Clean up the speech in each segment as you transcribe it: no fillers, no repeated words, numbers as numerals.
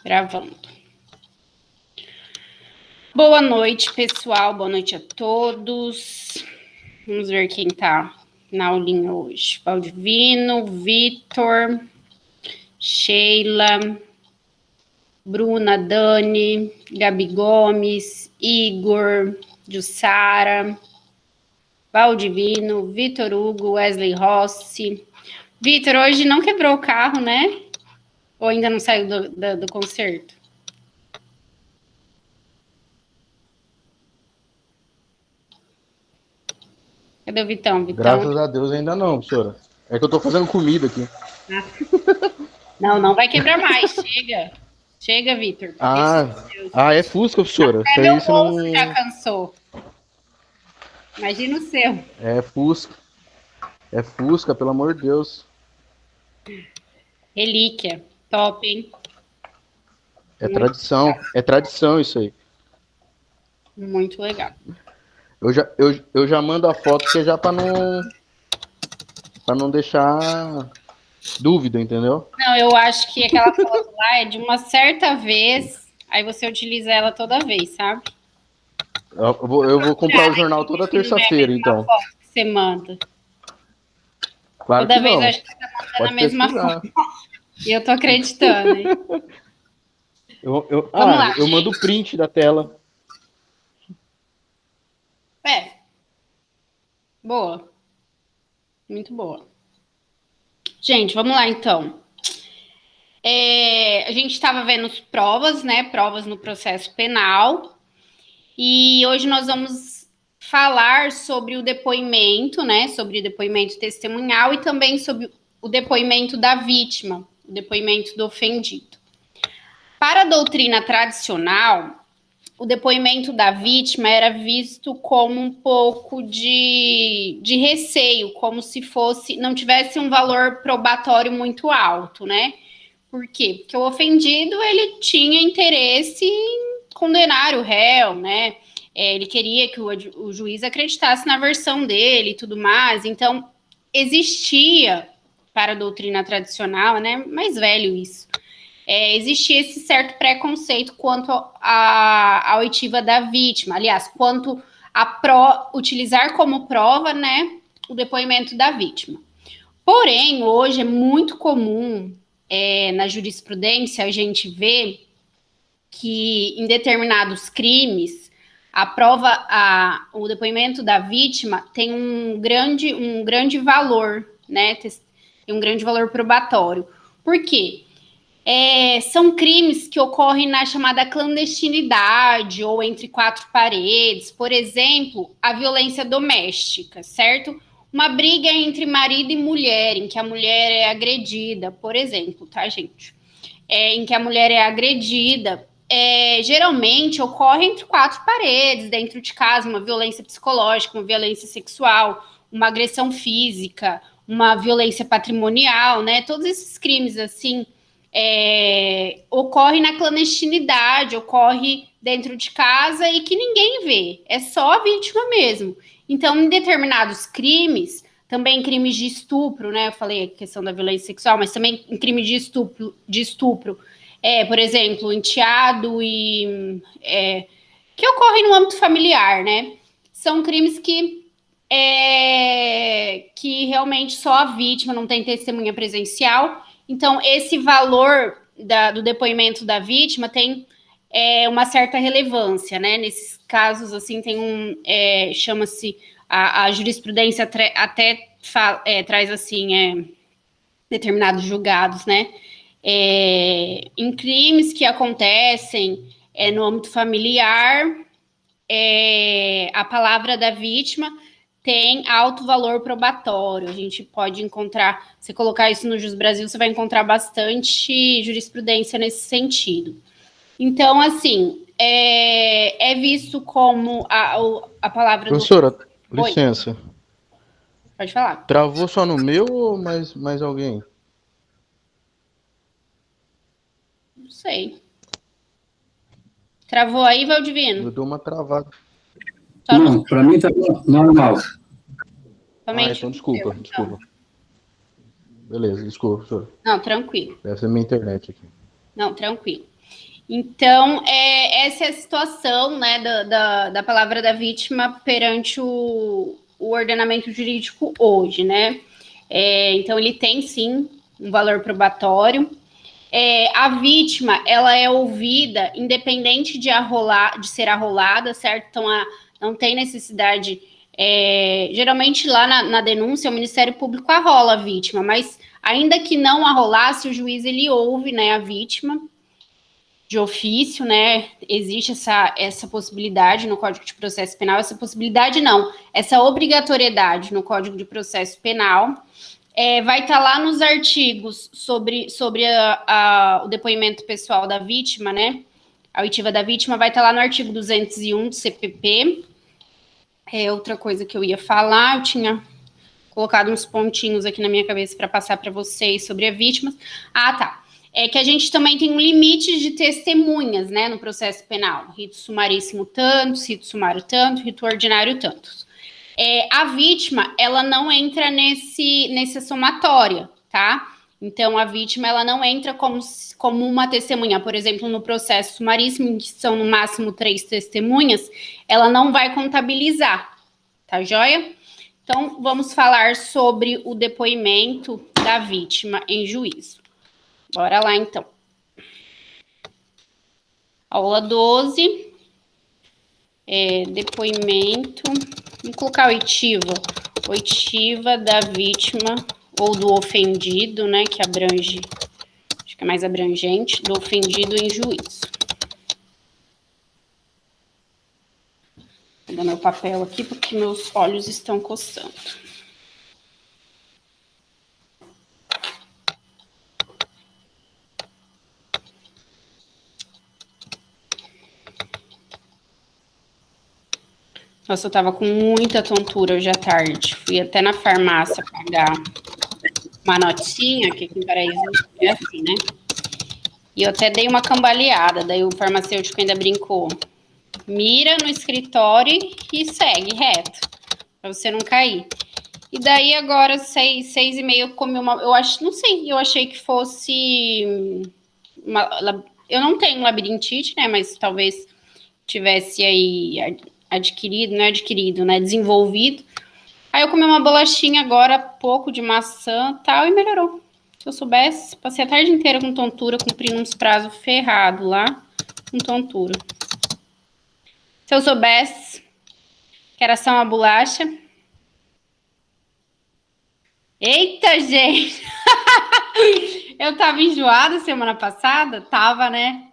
Gravando. Boa noite, pessoal. Boa noite a todos. Vamos ver quem tá na aulinha hoje. Valdivino, Vitor, Sheila, Bruna, Dani, Gabi Gomes, Igor, Jussara, Valdivino, Vitor Hugo, Wesley Rossi. Vitor, hoje não quebrou o carro, né? Ou ainda não saiu do concerto? Cadê o Vitão? Graças a Deus ainda não, professora. É que eu tô fazendo comida aqui. Não vai quebrar mais. Chega. Chega, Vitor. É Fusca, professora. Até meu bolso já cansou. Imagina o seu. É Fusca. É Fusca, pelo amor de Deus. Relíquia. Top, hein? É tradição isso aí. Muito legal. Eu já mando a foto que é já pra não deixar dúvida, entendeu? Não, eu acho que aquela foto lá é de uma certa vez, aí você utiliza ela toda vez, sabe? Eu vou comprar o jornal toda terça-feira, então. Foto que você manda. Claro Toda que vez não. acho que você tá mandando Pode a mesma pesquisar. foto. E eu tô acreditando, hein? Vamos lá, eu mando o print da tela. Boa. Muito boa. Gente, vamos lá, então. A gente estava vendo provas, né? Provas no processo penal. E hoje nós vamos falar sobre o depoimento, né? Sobre o depoimento testemunhal e também sobre o depoimento da vítima, o depoimento do ofendido. Para a doutrina tradicional, o depoimento da vítima era visto como um pouco de receio, como se fosse, não tivesse um valor probatório muito alto, né? Por quê? Porque o ofendido, ele tinha interesse em condenar o réu, né? Ele queria que o juiz acreditasse na versão dele e tudo mais. Então, existia, para a doutrina tradicional, né? Mais velho isso. Existia esse certo preconceito quanto à oitiva da vítima. Aliás, quanto a utilizar como prova, né? O depoimento da vítima. Porém, hoje é muito comum na jurisprudência a gente vê que em determinados crimes o depoimento da vítima tem um grande valor, né? Tem um grande valor probatório. Por quê? São crimes que ocorrem na chamada clandestinidade ou entre quatro paredes. Por exemplo, a violência doméstica, certo? Uma briga entre marido e mulher, em que a mulher é agredida, por exemplo, tá, gente? Em que a mulher é agredida, geralmente ocorre entre quatro paredes, dentro de casa, uma violência psicológica, uma violência sexual, uma agressão física, uma violência patrimonial, né? Todos esses crimes, assim, ocorre na clandestinidade, ocorre dentro de casa e que ninguém vê, é só a vítima mesmo. Então, em determinados crimes, também crimes de estupro, né? Eu falei a questão da violência sexual, mas também em crime de estupro, por exemplo, enteado que ocorrem no âmbito familiar, né? São crimes que realmente só a vítima não tem testemunha presencial. Então, esse valor do depoimento da vítima tem uma certa relevância, né? Nesses casos, assim, tem chama-se a jurisprudência até traz assim determinados julgados, né? Em crimes que acontecem no âmbito familiar, a palavra da vítima tem alto valor probatório. A gente pode encontrar, se colocar isso no Jus Brasil, você vai encontrar bastante jurisprudência nesse sentido. Então, assim, é visto como a palavra Professora, licença. Oi. Pode falar. Travou só no meu ou mais alguém? Não sei. Travou aí, Valdivino? Eu dou uma travada. Não, para mim tá normal. Então desculpa. Beleza, desculpa, professora. Não, tranquilo. Deve ser minha internet aqui. Não, tranquilo. Então, essa é a situação, né, da palavra da vítima perante o ordenamento jurídico hoje, né? Então, ele tem, sim, um valor probatório. A vítima, ela é ouvida independente de ser arrolada, certo? Então, não tem necessidade... geralmente, lá na denúncia, o Ministério Público arrola a vítima, mas ainda que não arrolasse, o juiz, ele ouve, né, a vítima de ofício, né? Existe essa possibilidade no Código de Processo Penal, essa obrigatoriedade no Código de Processo Penal. Vai estar lá nos artigos sobre o depoimento pessoal da vítima, né? A oitiva da vítima vai estar lá no artigo 201 do CPP. Outra coisa que eu ia falar, eu tinha colocado uns pontinhos aqui na minha cabeça para passar para vocês sobre a vítima. Tá. Que a gente também tem um limite de testemunhas, né, no processo penal. Rito sumaríssimo tantos, rito sumário tanto, rito ordinário tantos. A vítima, ela não entra nessa somatória, tá? Então, a vítima, ela não entra como uma testemunha. Por exemplo, no processo sumaríssimo, que são no máximo 3 testemunhas, ela não vai contabilizar, tá joia? Então, vamos falar sobre o depoimento da vítima em juízo. Bora lá, então. Aula 12. Depoimento. Vamos colocar oitiva. Oitiva da vítima ou do ofendido, né? Que abrange, acho que é mais abrangente, do ofendido em juízo. Vou pegar meu papel aqui porque meus olhos estão coçando. Nossa, eu tava com muita tontura hoje à tarde. Fui até na farmácia pagar uma notinha, que aqui em Paraíso é assim, né? E eu até dei uma cambaleada, daí o farmacêutico ainda brincou. Mira no escritório e segue reto, pra você não cair. E daí agora, 6h30, eu comi eu achei que fosse eu não tenho labirintite, né? Mas talvez tivesse aí desenvolvido. Aí eu comi uma bolachinha agora, pouco de maçã e tal, e melhorou. Se eu soubesse, passei a tarde inteira com tontura, cumprindo uns prazos ferrados lá, com tontura. Se eu soubesse que era só uma bolacha. Eita, gente! Eu tava enjoada semana passada? Tava, né?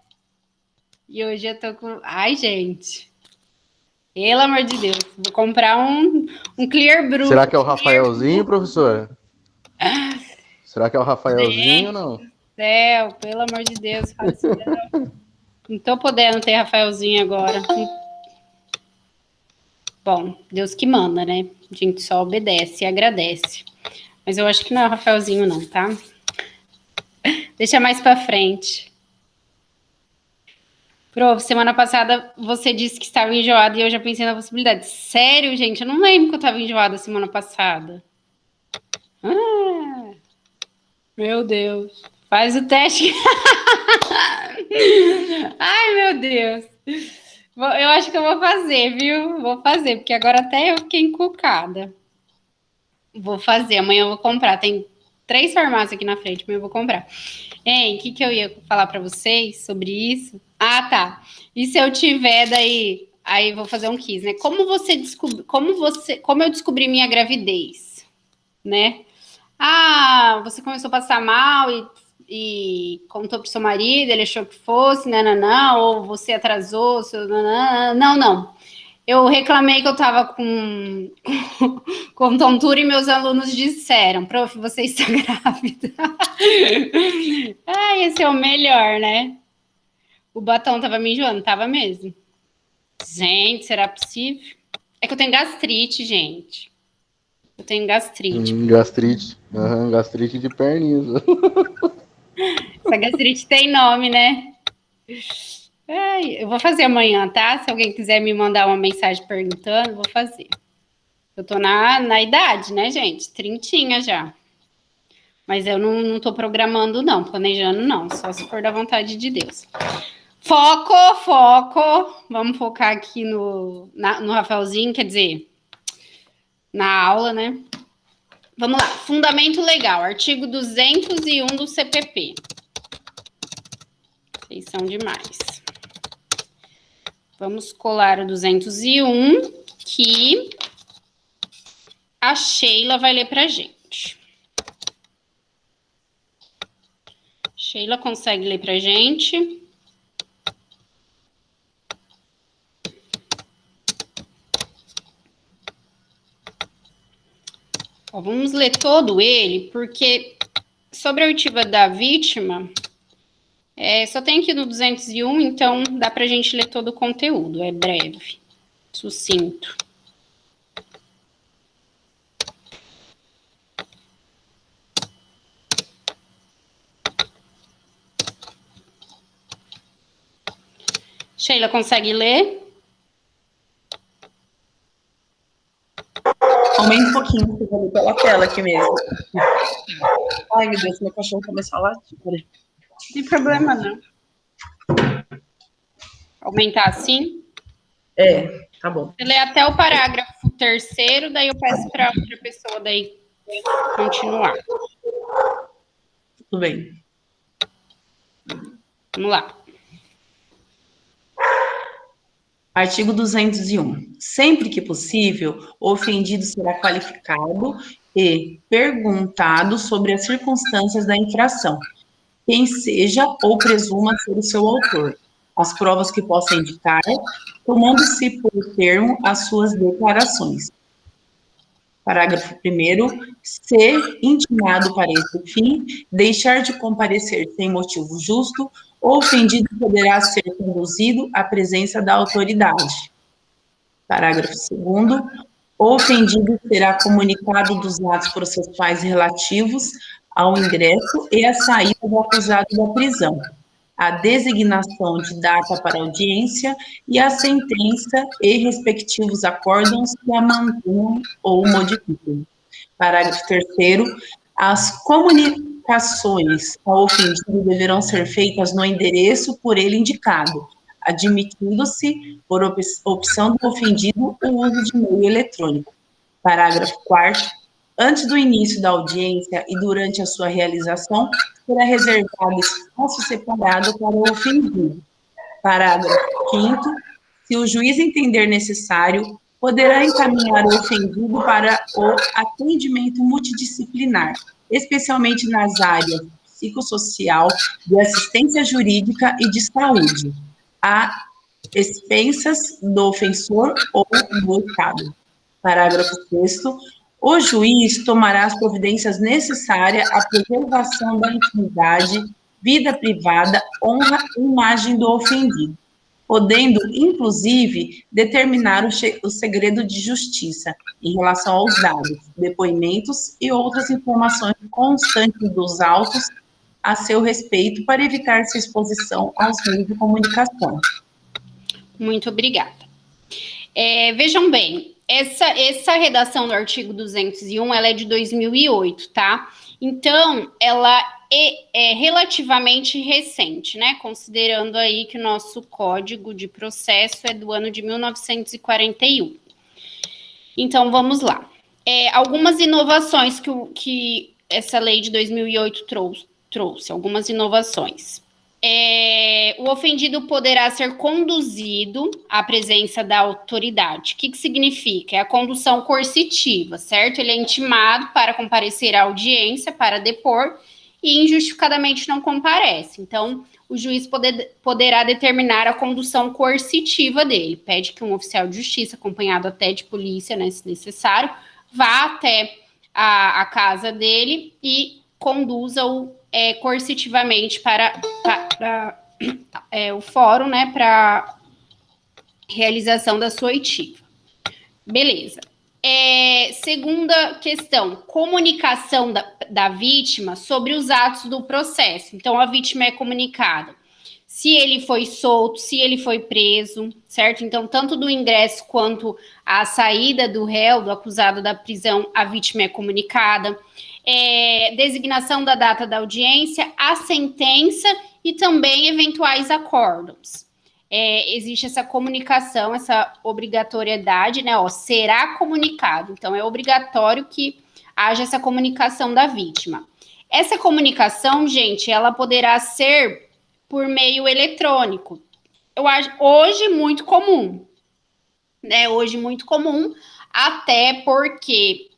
E hoje eu tô com... Ai, gente... Pelo amor de Deus, vou comprar um Clear Brew. Será que é o Rafaelzinho, professora? Será que é o Rafaelzinho ou não? Céu, pelo amor de Deus. Não tô podendo ter Rafaelzinho agora. Bom, Deus que manda, né? A gente só obedece e agradece. Mas eu acho que não é o Rafaelzinho não, tá? Deixa mais pra frente. Prof, semana passada você disse que estava enjoada e eu já pensei na possibilidade. Sério, gente? Eu não lembro que eu estava enjoada semana passada. Meu Deus. Faz o teste. Ai, meu Deus. Eu acho que eu vou fazer, viu? Vou fazer, porque agora até eu fiquei encucada. Vou fazer, amanhã eu vou comprar. Tem 3 farmácias aqui na frente, mas eu vou comprar. Hein, o que eu ia falar para vocês sobre isso? Tá. E se eu tiver daí... Aí vou fazer um quiz, né? Como eu descobri minha gravidez, né? Você começou a passar mal e contou pro seu marido, ele achou que fosse, não, ou você atrasou, não. Eu reclamei que eu tava com tontura e meus alunos disseram, prof, você está grávida. Esse é o melhor, né? O batom tava me enjoando, tava mesmo. Gente, será possível? É que eu tenho gastrite, gente. Eu tenho gastrite. Gastrite. Gastrite de perninhas. Essa gastrite tem nome, né? Eu vou fazer amanhã, tá? Se alguém quiser me mandar uma mensagem perguntando, vou fazer. Eu tô na idade, né, gente? 30 já. Mas eu não tô programando, não. Planejando, não. Só se for da vontade de Deus. Foco. Vamos focar aqui no Rafaelzinho, quer dizer, na aula, né? Vamos lá. Fundamento legal, artigo 201 do CPP. Vocês são demais. Vamos colar o 201, que a Sheila vai ler pra gente. Sheila consegue ler pra gente? Ó, vamos ler todo ele, porque sobre a oitiva da vítima, só tem aqui no 201, então dá pra gente ler todo o conteúdo, é breve, sucinto. Sheila, consegue ler? Aumenta um pouquinho, que eu vou ler pela tela aqui mesmo. Ai, meu Deus, meu cachorro começou a latir. Peraí. Não tem problema, não. Aumentar assim? Tá bom. Você lê até o parágrafo 3º, daí eu peço para outra pessoa daí continuar. Tudo bem. Vamos lá. Artigo 201. Sempre que possível, o ofendido será qualificado e perguntado sobre as circunstâncias da infração, quem seja ou presuma ser o seu autor, as provas que possa indicar, tomando-se por termo as suas declarações. Parágrafo 1º. Se intimado para esse fim, deixar de comparecer sem motivo justo, o ofendido poderá ser conduzido à presença da autoridade. Parágrafo 2º. O ofendido será comunicado dos atos processuais relativos ao ingresso e à saída do acusado da prisão, a designação de data para audiência e a sentença e respectivos acórdãos que a mantenham ou modifiquem. Parágrafo 3º. As comunicações ao ofendido deverão ser feitas no endereço por ele indicado, admitindo-se, por opção do ofendido, o uso de meio eletrônico. Parágrafo 4º. Antes do início da audiência e durante a sua realização, será reservado espaço separado para o ofendido. Parágrafo 5º. Se o juiz entender necessário, poderá encaminhar o ofendido para o atendimento multidisciplinar, especialmente nas áreas psicossocial, de assistência jurídica e de saúde, a expensas do ofensor ou do Estado. Parágrafo 6º. O juiz tomará as providências necessárias à preservação da intimidade, vida privada, honra e imagem do ofendido, podendo, inclusive, determinar o segredo de justiça em relação aos dados, depoimentos e outras informações constantes dos autos a seu respeito para evitar sua exposição aos meios de comunicação. Muito obrigada. Vejam bem, essa redação do artigo 201, ela é de 2008, tá? Então, ela é relativamente recente, né? Considerando aí que o nosso Código de Processo é do ano de 1941. Então, vamos lá. Algumas inovações que essa lei de 2008 trouxe, algumas inovações. O ofendido poderá ser conduzido à presença da autoridade. O que significa? É a condução coercitiva, certo? Ele é intimado para comparecer à audiência, para depor, e injustificadamente não comparece. Então, o juiz poderá determinar a condução coercitiva dele. Pede que um oficial de justiça, acompanhado até de polícia, né, se necessário, vá até a casa dele e conduza-o coercitivamente para o fórum, né, para realização da sua oitiva. Beleza. Segunda questão, comunicação da vítima sobre os atos do processo. Então, a vítima é comunicada se ele foi solto, se ele foi preso, certo? Então, tanto do ingresso quanto a saída do réu, do acusado da prisão, a vítima é comunicada. Designação da data da audiência, a sentença e também eventuais acórdãos. Existe essa comunicação, essa obrigatoriedade, né? Será comunicado. Então, é obrigatório que haja essa comunicação da vítima. Essa comunicação, gente, ela poderá ser por meio eletrônico. Eu acho hoje muito comum, né? Hoje muito comum, até porque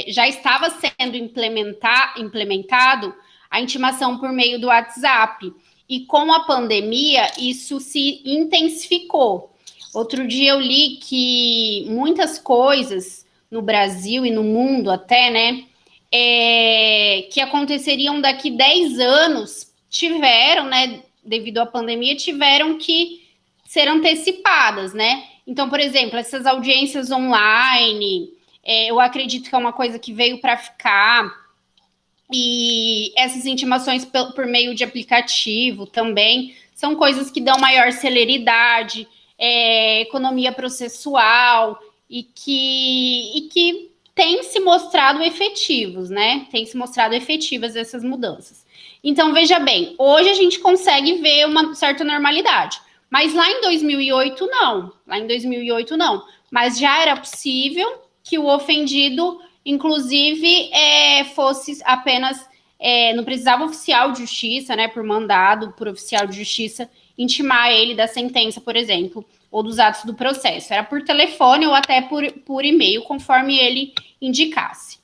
já estava sendo implementado a intimação por meio do WhatsApp. E com a pandemia, isso se intensificou. Outro dia eu li que muitas coisas no Brasil e no mundo até, né, que aconteceriam daqui 10 anos, tiveram, né, devido à pandemia, tiveram que ser antecipadas, né? Então, por exemplo, essas audiências online, eu acredito que é uma coisa que veio para ficar. E essas intimações por meio de aplicativo também são coisas que dão maior celeridade, economia processual e que têm se mostrado efetivos, né? Tem se mostrado efetivas essas mudanças. Então, veja bem, hoje a gente consegue ver uma certa normalidade, mas lá em 2008 não. Lá em 2008 não. Mas já era possível que o ofendido, inclusive, fosse apenas, não precisava oficial de justiça, né, por mandado, por oficial de justiça, intimar ele da sentença, por exemplo, ou dos atos do processo. Era por telefone ou até por e-mail, conforme ele indicasse.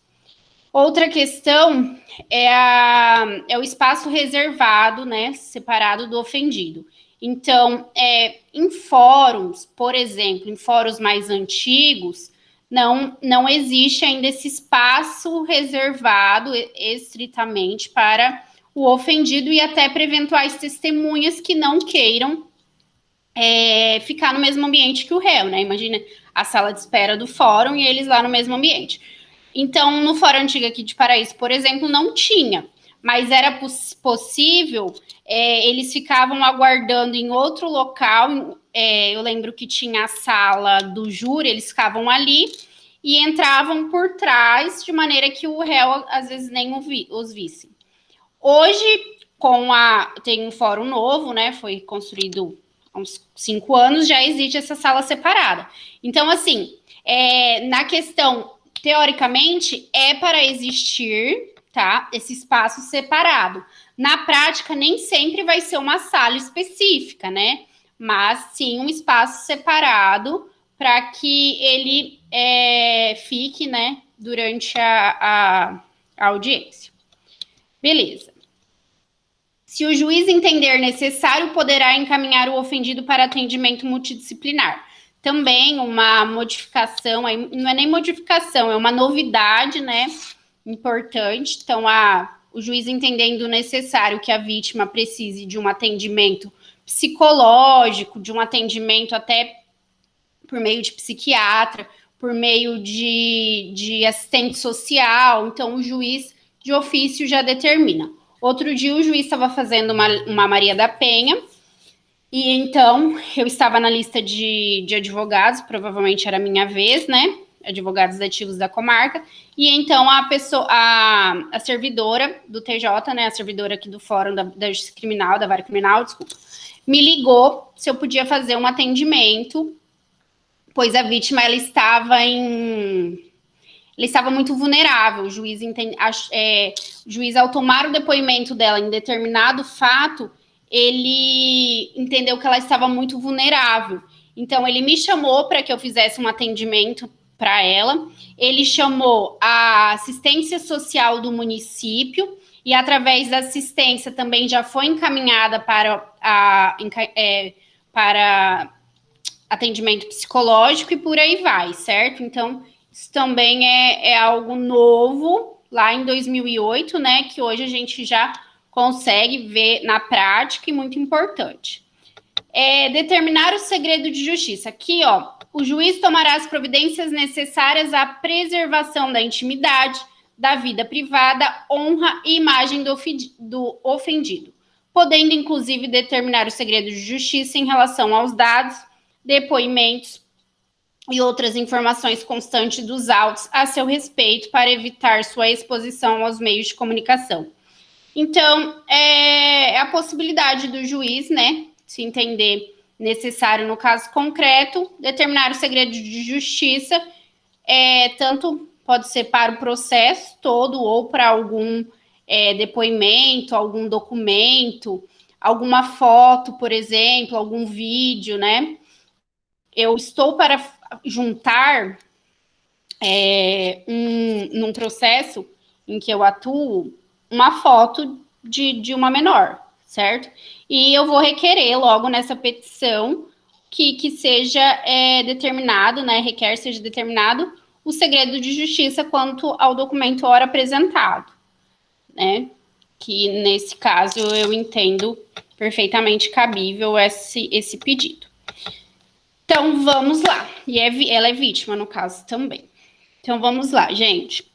Outra questão é o espaço reservado, né, separado do ofendido. Então, em fóruns, por exemplo, em fóruns mais antigos, não existe ainda esse espaço reservado estritamente para o ofendido e até para eventuais testemunhas que não queiram ficar no mesmo ambiente que o réu, né? Imagina a sala de espera do fórum e eles lá no mesmo ambiente. Então, no Fórum Antigo aqui de Paraíso, por exemplo, não tinha, mas era possível, eles ficavam aguardando em outro local. Eu lembro que tinha a sala do júri, eles ficavam ali e entravam por trás, de maneira que o réu, às vezes, nem os visse. Hoje, tem um fórum novo, né? Foi construído há uns 5 anos, já existe essa sala separada. Então, assim, na questão, teoricamente, é para existir, tá? Esse espaço separado. Na prática, nem sempre vai ser uma sala específica, né? Mas sim um espaço separado para que ele fique, né, durante a audiência. Beleza. Se o juiz entender necessário, poderá encaminhar o ofendido para atendimento multidisciplinar. Também uma modificação, não é nem modificação, é uma novidade, né, importante. Então, o juiz entendendo necessário que a vítima precise de um atendimento psicológico, de um atendimento até por meio de psiquiatra, por meio de assistente social. Então, o juiz de ofício já determina. Outro dia, o juiz estava fazendo uma Maria da Penha, e então eu estava na lista de advogados, provavelmente era a minha vez, né? Advogados ativos da comarca, e então a servidora do TJ, né? A servidora aqui do Fórum da Justiça Criminal, da Vara Criminal, desculpa, me ligou se eu podia fazer um atendimento, pois a vítima ela estava muito vulnerável. O juiz, ao tomar o depoimento dela em determinado fato, ele entendeu que ela estava muito vulnerável. Então, ele me chamou para que eu fizesse um atendimento para ela. Ele chamou a assistência social do município e, através da assistência, também já foi encaminhada para atendimento psicológico e por aí vai, certo? Então, isso também é algo novo lá em 2008, né? Que hoje a gente já consegue ver na prática e muito importante. Determinar o segredo de justiça. Aqui, ó, o juiz tomará as providências necessárias à preservação da intimidade, da vida privada, honra e imagem do ofendido, podendo, inclusive, determinar o segredo de justiça em relação aos dados, depoimentos e outras informações constantes dos autos a seu respeito para evitar sua exposição aos meios de comunicação. Então, é a possibilidade do juiz, né, se entender necessário no caso concreto, determinar o segredo de justiça, tanto pode ser para o processo todo ou para algum depoimento, algum documento, alguma foto, por exemplo, algum vídeo, né? Eu estou para juntar num processo em que eu atuo uma foto de uma menor, certo? E eu vou requerer logo nessa petição que seja determinado, né? Requer seja determinado o segredo de justiça quanto ao documento ora apresentado, né? Que nesse caso eu entendo perfeitamente cabível esse pedido. Então vamos lá. E ela é vítima, no caso, também. Então vamos lá, gente.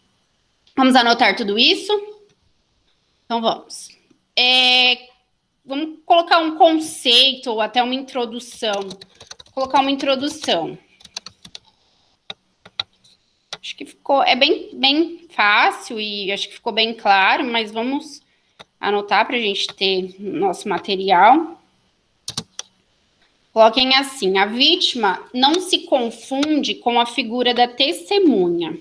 Vamos anotar tudo isso? Então vamos. Vamos colocar um conceito ou até uma introdução. Vou colocar uma introdução. Acho que ficou bem fácil e acho que ficou bem claro, mas vamos anotar para a gente ter nosso material. Coloquem assim: a vítima não se confunde com a figura da testemunha.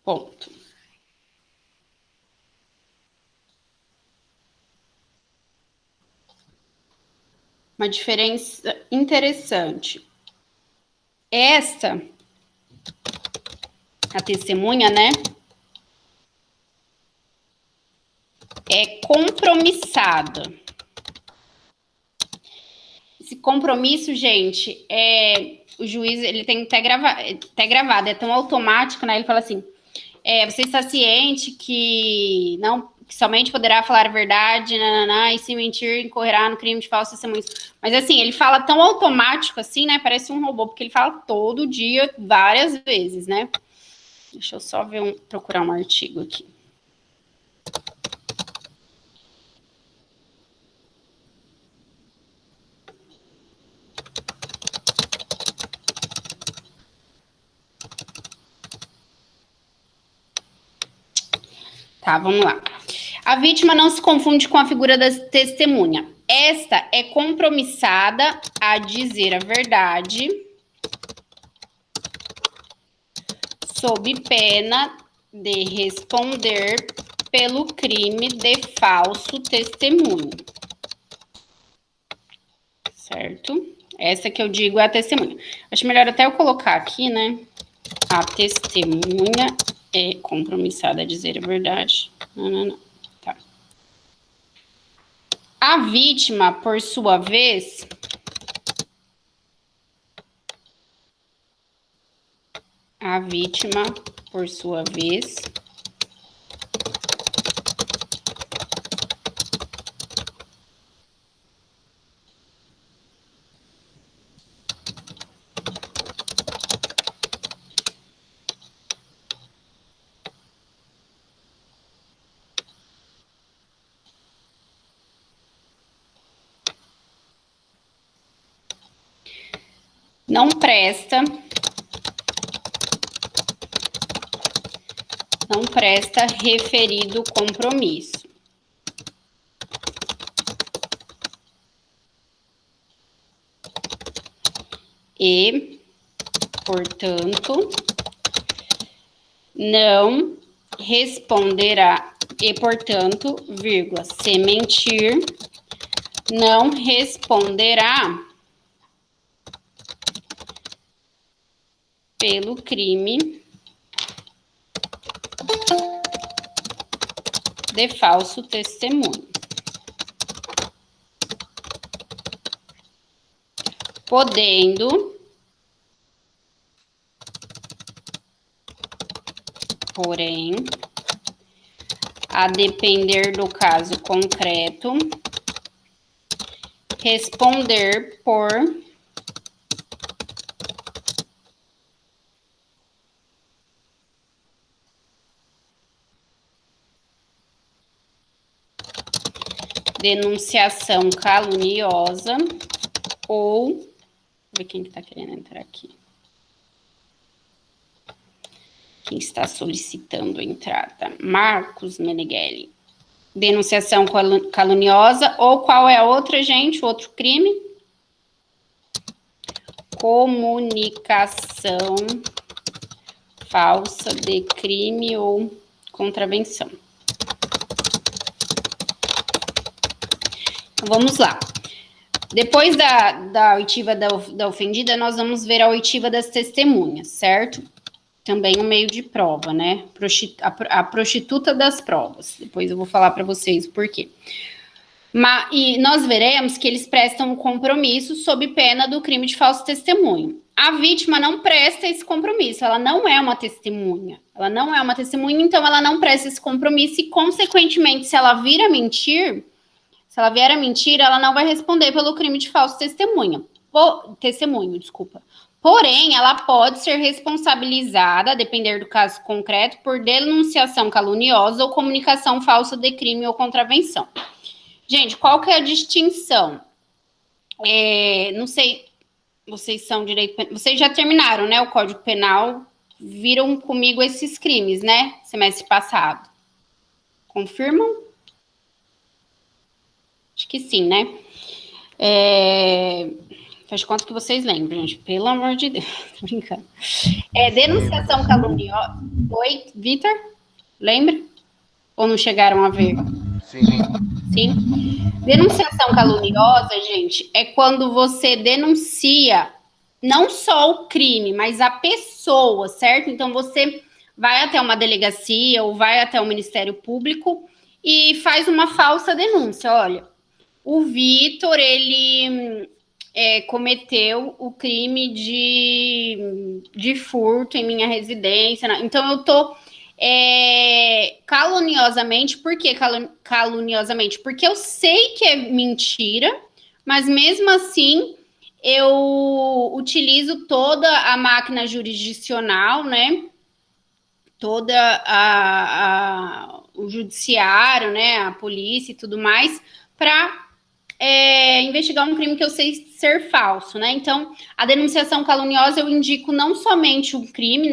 Ponto. Uma diferença interessante. A testemunha, né? É compromissada. Esse compromisso, gente, o juiz, ele tem até gravado, é tão automático, né? Ele fala assim, você está ciente que somente poderá falar a verdade, e se mentir, incorrerá no crime de falso testemunho. Mas assim, ele fala tão automático assim, né? Parece um robô, porque ele fala todo dia, várias vezes, né? Deixa eu só procurar um artigo aqui. Tá, vamos lá. A vítima não se confunde com a figura da testemunha. Esta é compromissada a dizer a verdade sob pena de responder pelo crime de falso testemunho. Certo? Essa que eu digo é a testemunha. Acho melhor até eu colocar aqui, né? A testemunha é compromissada a dizer a verdade. Não. Tá. A vítima, por sua vez, não presta referido compromisso. E, portanto, não responderá. E, portanto, se mentir, não responderá pelo crime de falso testemunho, podendo, porém, a depender do caso concreto, responder por denunciação caluniosa ou... Vou ver quem que tá querendo entrar aqui. Quem está solicitando a entrada? Marcos Meneghelli. Denunciação caluniosa ou qual é a outra, gente? O outro crime? Comunicação falsa de crime ou contravenção. Então, vamos lá. Depois da oitiva da ofendida, nós vamos ver a oitiva das testemunhas, certo? Também um meio de prova, né? A prostituta das provas. Depois eu vou falar para vocês o porquê. E nós veremos que eles prestam um compromisso sob pena do crime de falso testemunho. A vítima não presta esse compromisso, ela não é uma testemunha. Ela não é uma testemunha, então ela não presta esse compromisso e, consequentemente, se ela vier a mentir, ela não vai responder pelo crime de falso testemunho, desculpa. Porém, ela pode ser responsabilizada, a depender do caso concreto, por denunciação caluniosa ou comunicação falsa de crime ou contravenção. Gente, qual que é a distinção? Não sei, vocês são direito... Vocês já terminaram, né, o Código Penal, viram comigo esses crimes, né, semestre passado. Confirmam? Acho que sim, né? Faz de conta que vocês lembram, gente. Pelo amor de Deus. Tô brincando. Denunciação caluniosa. Oi, Vitor? Lembra? Ou não chegaram a ver? Sim. Denunciação caluniosa, gente, é quando você denuncia não só o crime, mas a pessoa, certo? Então, você vai até uma delegacia ou vai até o Ministério Público e faz uma falsa denúncia. Olha, o Vitor, ele cometeu o crime de furto em minha residência. Então, eu tô caluniosamente. Por que caluniosamente? Porque eu sei que é mentira, mas mesmo assim eu utilizo toda a máquina jurisdicional, né? O judiciário, né? A polícia e tudo mais, para investigar um crime que eu sei ser falso, né? Então, a denunciação caluniosa eu indico não somente um crime,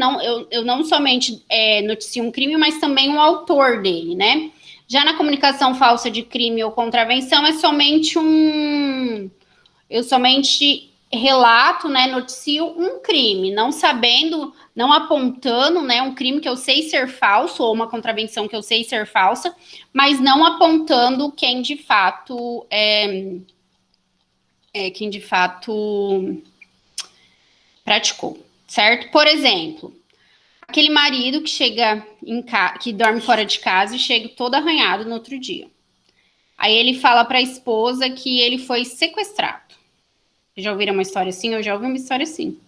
eu não somente noticio um crime, mas também o autor dele, né? Já na comunicação falsa de crime ou contravenção é somente eu somente relato, né? Noticio um crime, não sabendo, não apontando, né? Um crime que eu sei ser falso ou uma contravenção que eu sei ser falsa, mas não apontando quem de fato praticou, certo? Por exemplo, aquele marido que chega que dorme fora de casa e chega todo arranhado no outro dia. Aí ele fala para a esposa que ele foi sequestrado. Já ouviram uma história assim? Eu já ouvi uma história assim.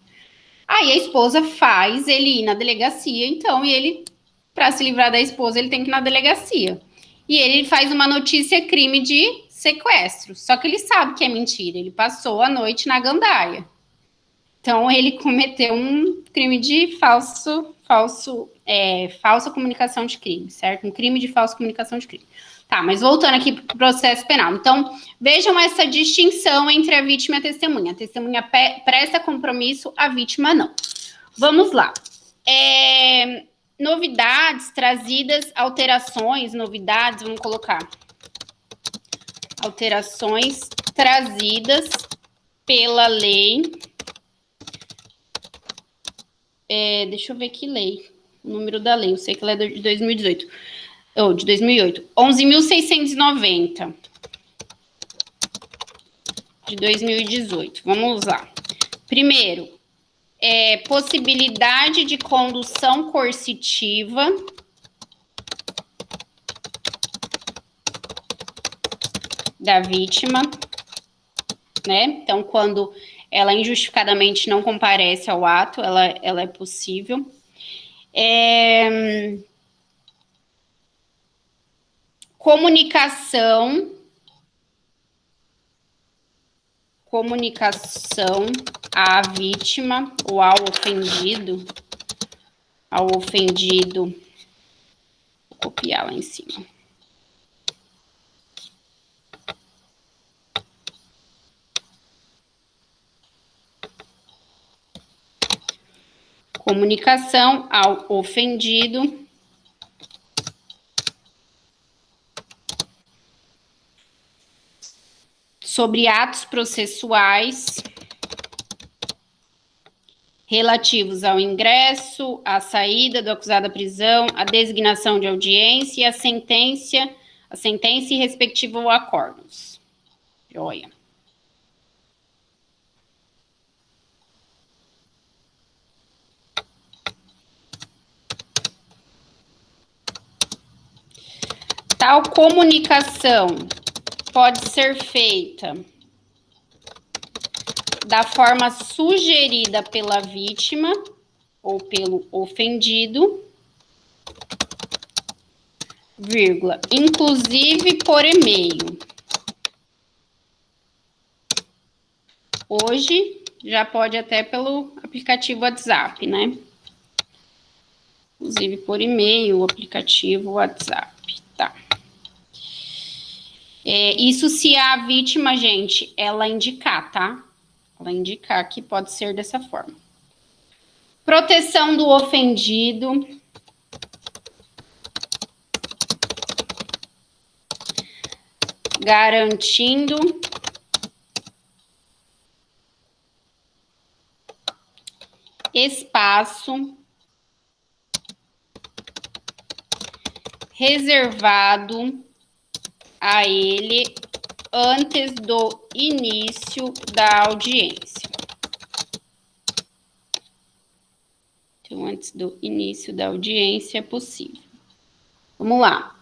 Aí a esposa faz ele ir na delegacia, então, e ele, para se livrar da esposa, ele tem que ir na delegacia. E ele faz uma notícia crime de sequestro. Só que ele sabe que é mentira. Ele passou a noite na gandaia. Então, ele cometeu um crime de falsa comunicação de crime, certo? Um crime de falsa comunicação de crime. Tá, mas voltando aqui para o processo penal. Então, vejam essa distinção entre a vítima e a testemunha. A testemunha presta compromisso, a vítima não. Vamos lá. Novidades trazidas, novidades, vamos colocar. Alterações trazidas pela lei. Deixa eu ver que lei. O número da lei, eu sei que ela é de 2018. De 2008. 11.690. De 2018. Vamos lá. Primeiro, possibilidade de condução coercitiva. Da vítima, né? Então, quando ela injustificadamente não comparece ao ato, ela é possível. Comunicação à vítima ou ao ofendido. Vou copiar lá em cima. Comunicação ao ofendido sobre atos processuais relativos ao ingresso, à saída do acusado da prisão, à designação de audiência e à sentença e respectivo acordos. Joia. Tal comunicação pode ser feita da forma sugerida pela vítima ou pelo ofendido, vírgula, inclusive por e-mail. Hoje já pode até pelo aplicativo WhatsApp, né? Inclusive por e-mail, o aplicativo WhatsApp, tá? Isso se a vítima, gente, ela indicar, tá? Ela indicar que pode ser dessa forma. Proteção do ofendido. Garantindo espaço reservado a ele antes do início da audiência. Então, antes do início da audiência é possível. Vamos lá.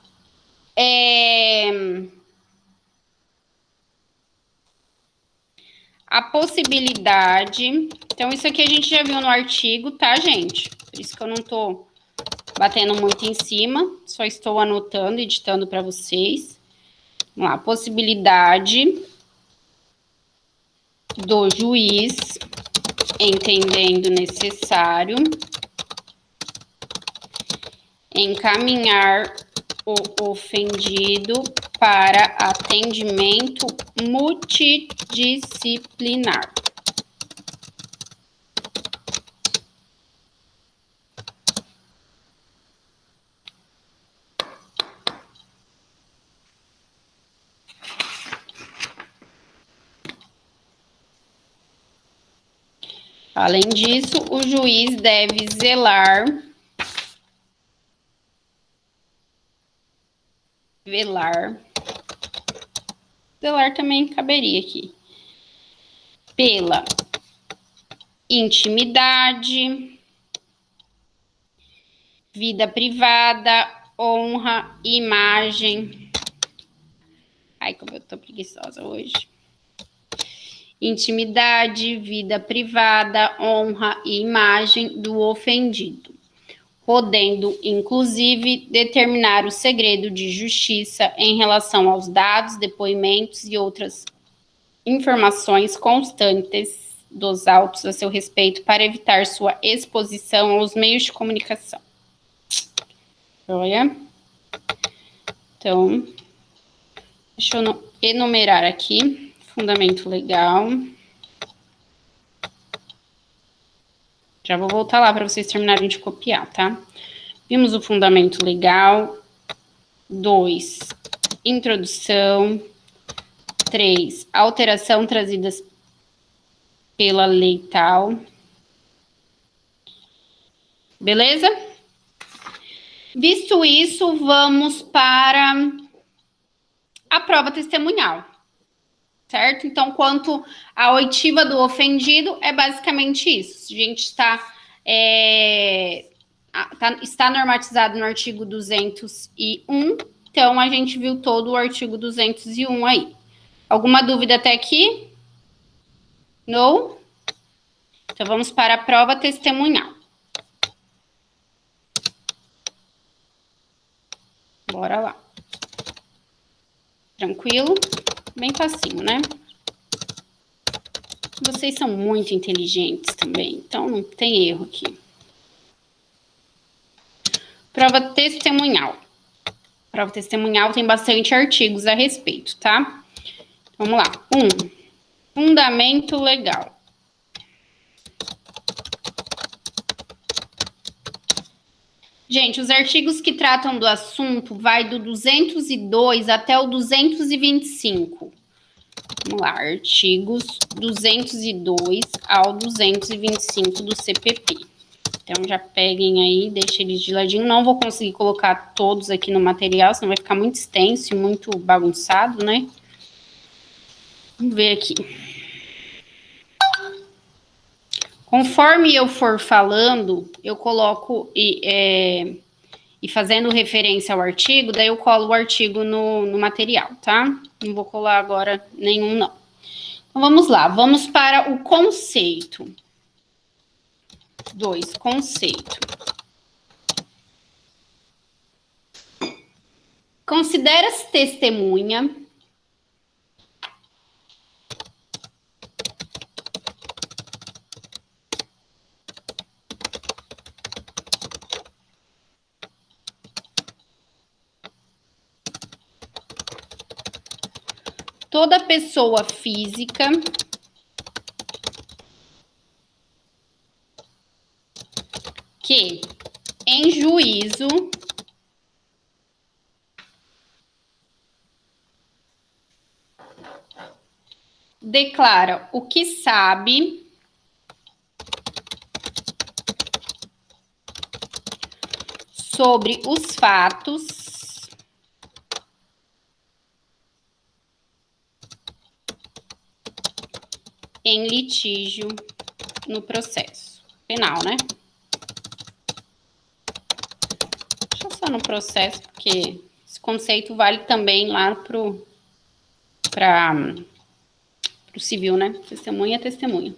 A possibilidade... Então, isso aqui a gente já viu no artigo, tá, gente? Por isso que eu não tô batendo muito em cima, só estou anotando e editando para vocês. Vamos lá, possibilidade do juiz, entendendo necessário, encaminhar o ofendido para atendimento multidisciplinar. Além disso, o juiz deve zelar também caberia aqui, pela intimidade, vida privada, honra, imagem. Ai, como eu tô preguiçosa hoje. Intimidade, vida privada, honra e imagem do ofendido, podendo, inclusive, determinar o segredo de justiça em relação aos dados, depoimentos e outras informações constantes dos autos a seu respeito para evitar sua exposição aos meios de comunicação. Olha. Então, deixa eu enumerar aqui. Fundamento legal. Já vou voltar lá para vocês terminarem de copiar, tá? Vimos o fundamento legal. 2, introdução. 3, alteração trazidas pela lei tal. Beleza? Visto isso, vamos para a prova testemunhal. Certo? Então, quanto à oitiva do ofendido, é basicamente isso. A gente está normatizado no artigo 201, então a gente viu todo o artigo 201 aí. Alguma dúvida até aqui? Não? Então, vamos para a prova testemunhal. Bora lá. Tranquilo? Bem facinho, né? Vocês são muito inteligentes também, então não tem erro aqui. Prova testemunhal. Prova testemunhal tem bastante artigos a respeito, tá? Vamos lá. 1. Fundamento legal. Gente, os artigos que tratam do assunto vai do 202 até o 225. Vamos lá, artigos 202 ao 225 do CPP. Então, já peguem aí, deixem eles de ladinho. Não vou conseguir colocar todos aqui no material, senão vai ficar muito extenso e muito bagunçado, né? Vamos ver aqui. Conforme eu for falando, eu coloco e fazendo referência ao artigo, daí eu colo o artigo no material, tá? Não vou colar agora nenhum, não. Então, vamos lá. Vamos para o conceito. 2, conceito. Considera-se testemunha toda pessoa física que, em juízo, declara o que sabe sobre os fatos em litígio no processo penal, né? Deixa eu só no processo, porque esse conceito vale também lá para o civil, né? Testemunha é testemunha.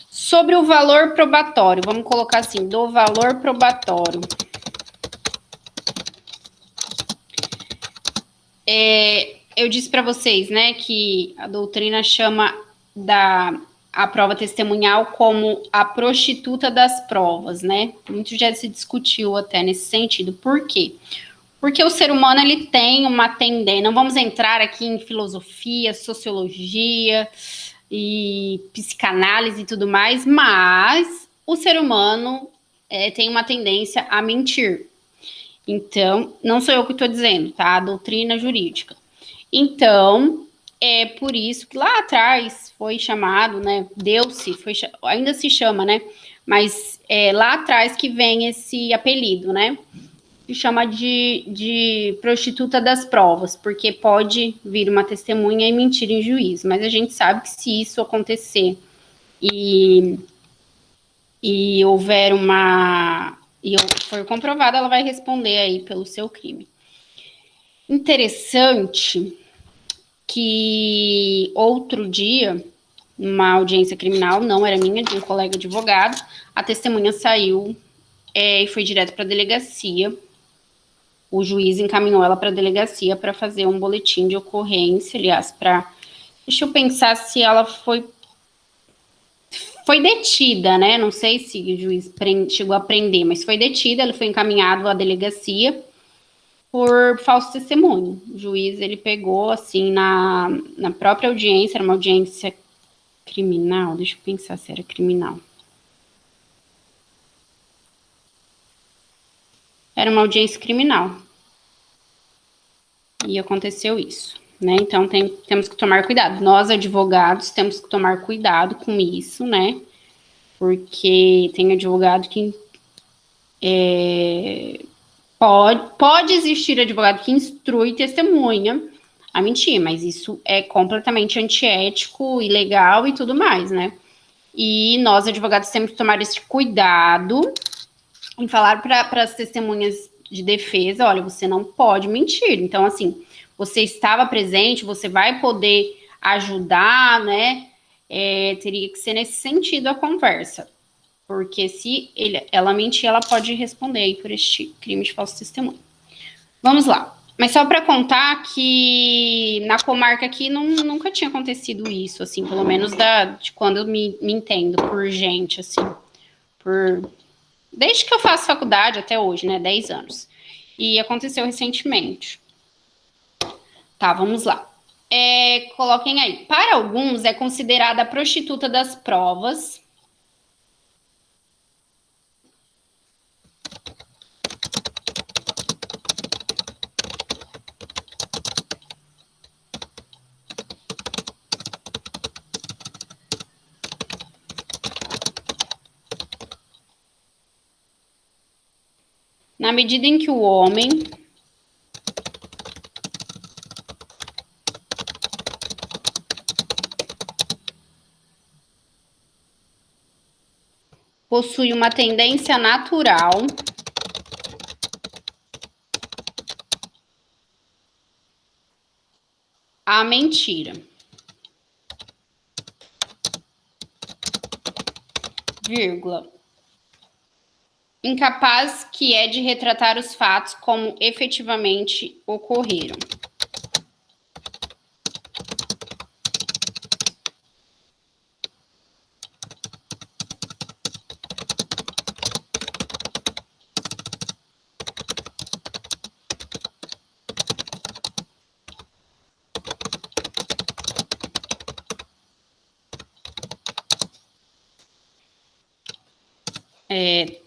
Sobre o valor probatório, vamos colocar assim, do valor probatório. Eu disse para vocês, né, que a doutrina chama a prova testemunhal como a prostituta das provas, né? Muito já se discutiu até nesse sentido. Por quê? Porque o ser humano, ele tem uma tendência, não vamos entrar aqui em filosofia, sociologia e psicanálise e tudo mais, mas o ser humano tem uma tendência a mentir. Então, não sou eu que estou dizendo, tá? A doutrina jurídica. Então, é por isso que lá atrás foi chamado, né? Ainda se chama, né? Mas lá atrás que vem esse apelido, né? Se chama de prostituta das provas, porque pode vir uma testemunha e mentir em juízo. Mas a gente sabe que se isso acontecer e houver e for comprovada, ela vai responder aí pelo seu crime. Interessante que outro dia, numa audiência criminal, não era minha, de um colega advogado, a testemunha saiu e foi direto para a delegacia. O juiz encaminhou ela para a delegacia para fazer um boletim de ocorrência, aliás, deixa eu pensar se ela foi detida, né? Não sei se o juiz chegou a prender, mas foi detida, ela foi encaminhado à delegacia por falso testemunho. O juiz, ele pegou, assim, na própria audiência, era uma audiência criminal, deixa eu pensar se era criminal. Era uma audiência criminal. E aconteceu isso, né? Então, temos que tomar cuidado. Nós, advogados, temos que tomar cuidado com isso, né? Porque tem advogado que pode existir advogado que instrui testemunha a mentir, mas isso é completamente antiético, ilegal e tudo mais, né? E nós, advogados, temos que tomar esse cuidado em falar para as testemunhas de defesa, olha, você não pode mentir. Então, assim, você estava presente, você vai poder ajudar, né? Teria que ser nesse sentido a conversa. Porque se ela mentir, ela pode responder aí por este crime de falso testemunho. Vamos lá. Mas só para contar que na comarca aqui nunca tinha acontecido isso, assim, pelo menos de quando eu me entendo por gente, assim, desde que eu faço faculdade até hoje, né, 10 anos. E aconteceu recentemente. Tá, vamos lá. Coloquem aí. Para alguns, é considerada a prostituta das provas Na medida em que o homem possui uma tendência natural à mentira, vírgula, incapaz que é de retratar os fatos como efetivamente ocorreram.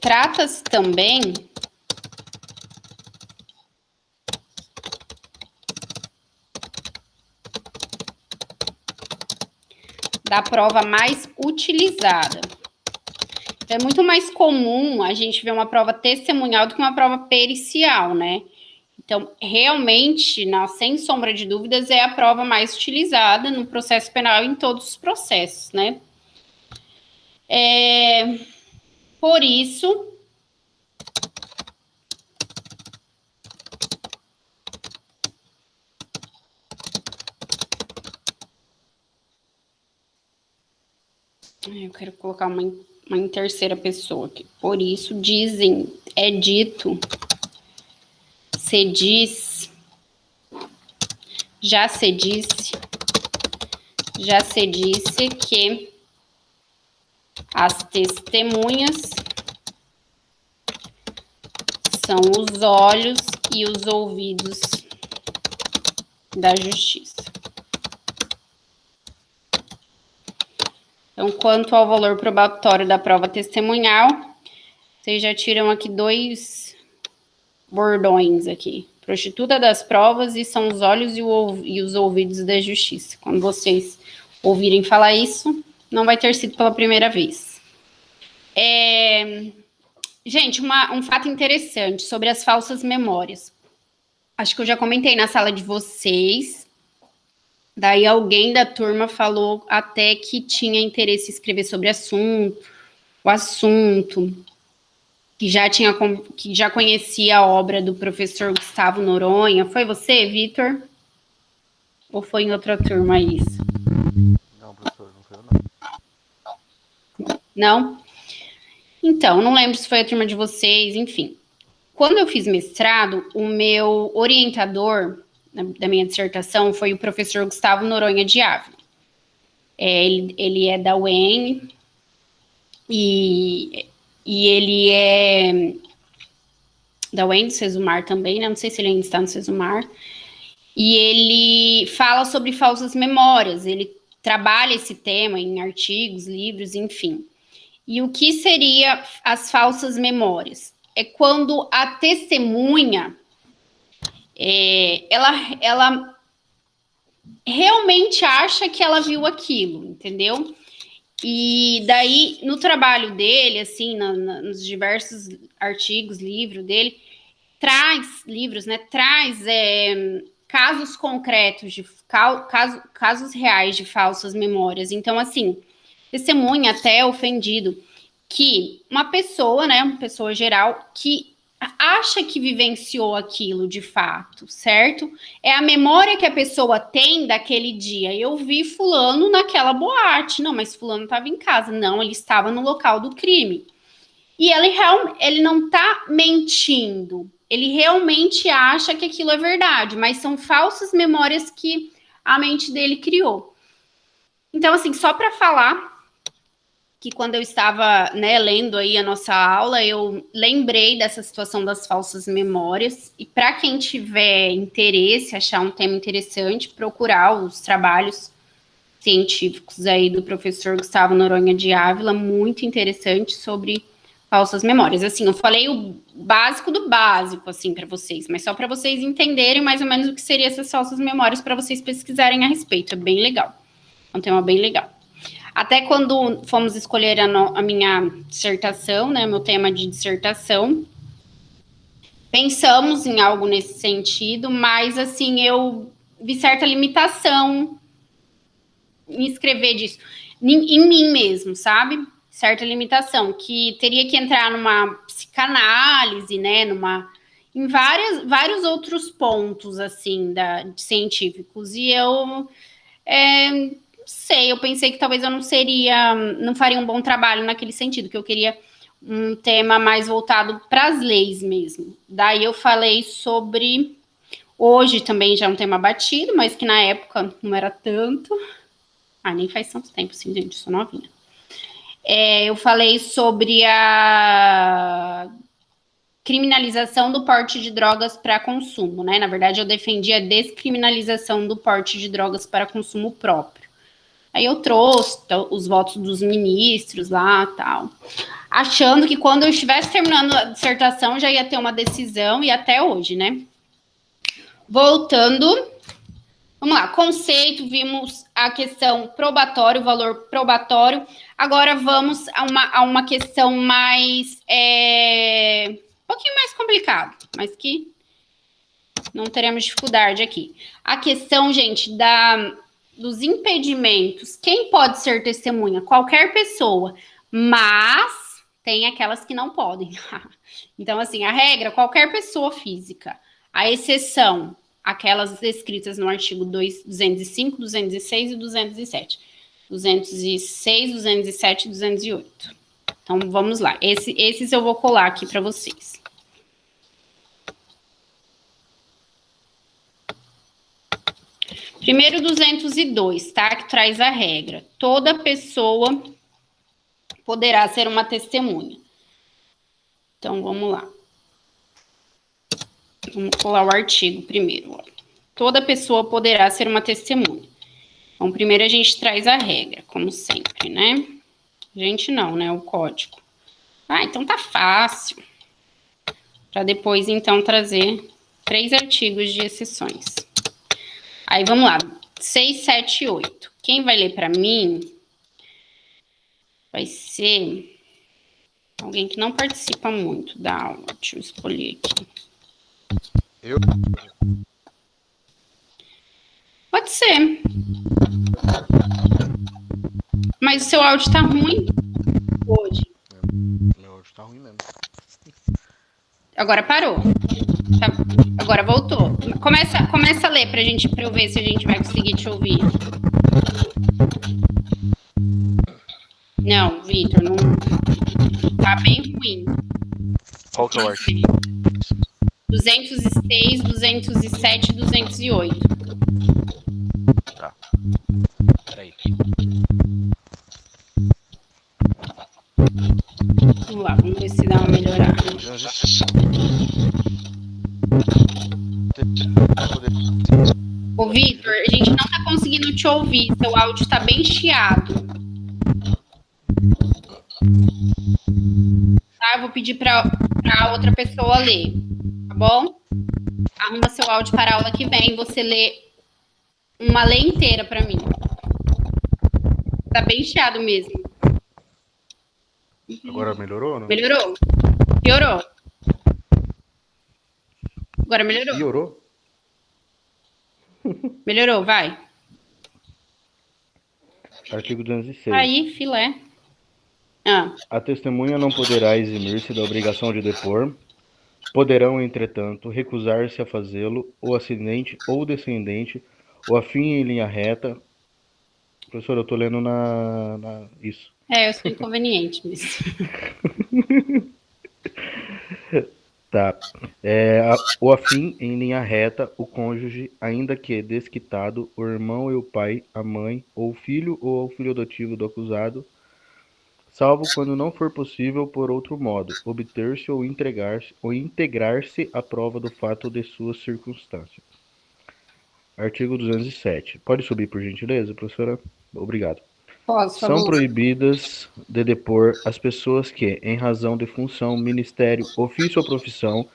Trata-se também da prova mais utilizada. É muito mais comum a gente ver uma prova testemunhal do que uma prova pericial, né? Então, realmente, sem sombra de dúvidas, é a prova mais utilizada no processo penal em todos os processos, né? Por isso, eu quero colocar uma em terceira pessoa aqui. Por isso, dizem, é dito, se diz, já se disse que as testemunhas são os olhos e os ouvidos da justiça. Então, quanto ao valor probatório da prova testemunhal, vocês já tiram aqui 2 bordões aqui. Prostituta das provas e são os olhos e os ouvidos da justiça. Quando vocês ouvirem falar isso, não vai ter sido pela primeira vez. Gente, um fato interessante sobre as falsas memórias. Acho que eu já comentei na sala de vocês. Daí alguém da turma falou até que tinha interesse em escrever sobre o assunto, que já conhecia a obra do professor Gustavo Noronha. Foi você, Vitor? Ou foi em outra turma isso? Não, professor, não foi eu, não. Não? Então, não lembro se foi a turma de vocês, enfim. Quando eu fiz mestrado, o meu orientador da minha dissertação foi o professor Gustavo Noronha de Ávila. Ele é da UEM e ele é da UEM, do Sesumar também, né? Não sei se ele ainda está no Sesumar. E ele fala sobre falsas memórias, ele trabalha esse tema em artigos, livros, enfim. E o que seria as falsas memórias? É quando a testemunha ela realmente acha que ela viu aquilo, entendeu? E daí, no trabalho dele, assim, nos diversos artigos, livros dele, traz casos concretos, casos reais de falsas memórias. Então, assim, testemunha até ofendido que uma pessoa geral, que acha que vivenciou aquilo de fato, certo? É a memória que a pessoa tem daquele dia. Eu vi fulano naquela boate. Não, mas fulano estava em casa. Não, ele estava no local do crime. E ele não está mentindo. Ele realmente acha que aquilo é verdade, mas são falsas memórias que a mente dele criou. Então, assim, só para falar que quando eu estava, lendo aí a nossa aula, eu lembrei dessa situação das falsas memórias. E para quem tiver interesse, achar um tema interessante, procurar os trabalhos científicos aí do professor Gustavo Noronha de Ávila, muito interessante sobre falsas memórias. Assim, eu falei o básico do básico, assim, para vocês, mas só para vocês entenderem mais ou menos o que seriam essas falsas memórias, para vocês pesquisarem a respeito. É bem legal. É um tema bem legal. Até quando fomos escolher a minha dissertação, meu tema de dissertação, pensamos em algo nesse sentido, mas, assim, eu vi certa limitação em escrever disso, em mim mesmo, sabe? Certa limitação, que teria que entrar numa psicanálise, né, em vários outros pontos, assim, de científicos, e eu não sei, eu pensei que talvez eu não faria um bom trabalho naquele sentido, que eu queria um tema mais voltado para as leis mesmo. Daí eu falei sobre, hoje também já é um tema batido, mas que na época não era tanto. Nem faz tanto tempo assim, gente, sou novinha. Eu falei sobre a criminalização do porte de drogas para consumo, né? Na verdade, eu defendi a descriminalização do porte de drogas para consumo próprio. Aí eu trouxe os votos dos ministros lá, tal, achando que quando eu estivesse terminando a dissertação já ia ter uma decisão, e até hoje, né? Voltando, vamos lá, conceito, vimos a questão probatório, o valor probatório. Agora vamos a uma questão mais, um pouquinho mais complicada, mas que não teremos dificuldade aqui. A questão, gente, dos impedimentos. Quem pode ser testemunha? Qualquer pessoa, mas tem aquelas que não podem. Então, assim, a regra, qualquer pessoa física. A exceção, aquelas descritas no artigo 205, 206 e 207. 206, 207 e 208. Então, vamos lá. Esses eu vou colar aqui para vocês. Primeiro 202, tá? Que traz a regra. Toda pessoa poderá ser uma testemunha. Então, vamos lá. Vamos colar o artigo primeiro. Ó. Toda pessoa poderá ser uma testemunha. Então, primeiro a gente traz a regra, como sempre, né? Gente não, né? O código. Então tá fácil. Para depois, então, trazer 3 artigos de exceções. Aí, vamos lá. 6, 7 e 8. Quem vai ler para mim vai ser alguém que não participa muito da aula. Deixa eu escolher aqui. Eu? Pode ser. Mas o seu áudio tá ruim hoje. Meu áudio tá ruim mesmo. Agora parou. Agora voltou. Começa a ler pra eu ver se a gente vai conseguir te ouvir. Não, Vitor, não. Tá bem ruim. Qual que é o artigo? 206, 207 e 208. Tá. Peraí. Vamos lá, vamos ver se dá uma melhorada. Ô, Vitor, a gente não tá conseguindo te ouvir. Seu áudio tá bem chiado. Tá? Eu vou pedir pra outra pessoa ler. Tá bom? Arruma seu áudio para a aula que vem. Você lê uma lei inteira pra mim. Tá bem chiado mesmo. Agora melhorou ou não? Melhorou? Piorou? Agora melhorou? Piorou? Melhorou, vai. Artigo 206. Aí, filé. A testemunha não poderá eximir-se da obrigação de depor. Poderão, entretanto, recusar-se a fazê-lo o ascendente ou descendente, ou afim em linha reta. Professor, eu tô lendo isso. Eu sou inconveniente mesmo. Tá. O afim em linha reta, o cônjuge, ainda que desquitado, o irmão e o pai, a mãe, ou o filho ou o filho adotivo do acusado, salvo quando não for possível por outro modo, obter-se ou integrar-se à prova do fato de sua circunstância. Artigo 207. Pode subir, por gentileza, professora? Obrigado. Posso, São proibidas de depor as pessoas que, em razão de função, ministério, ofício ou profissão,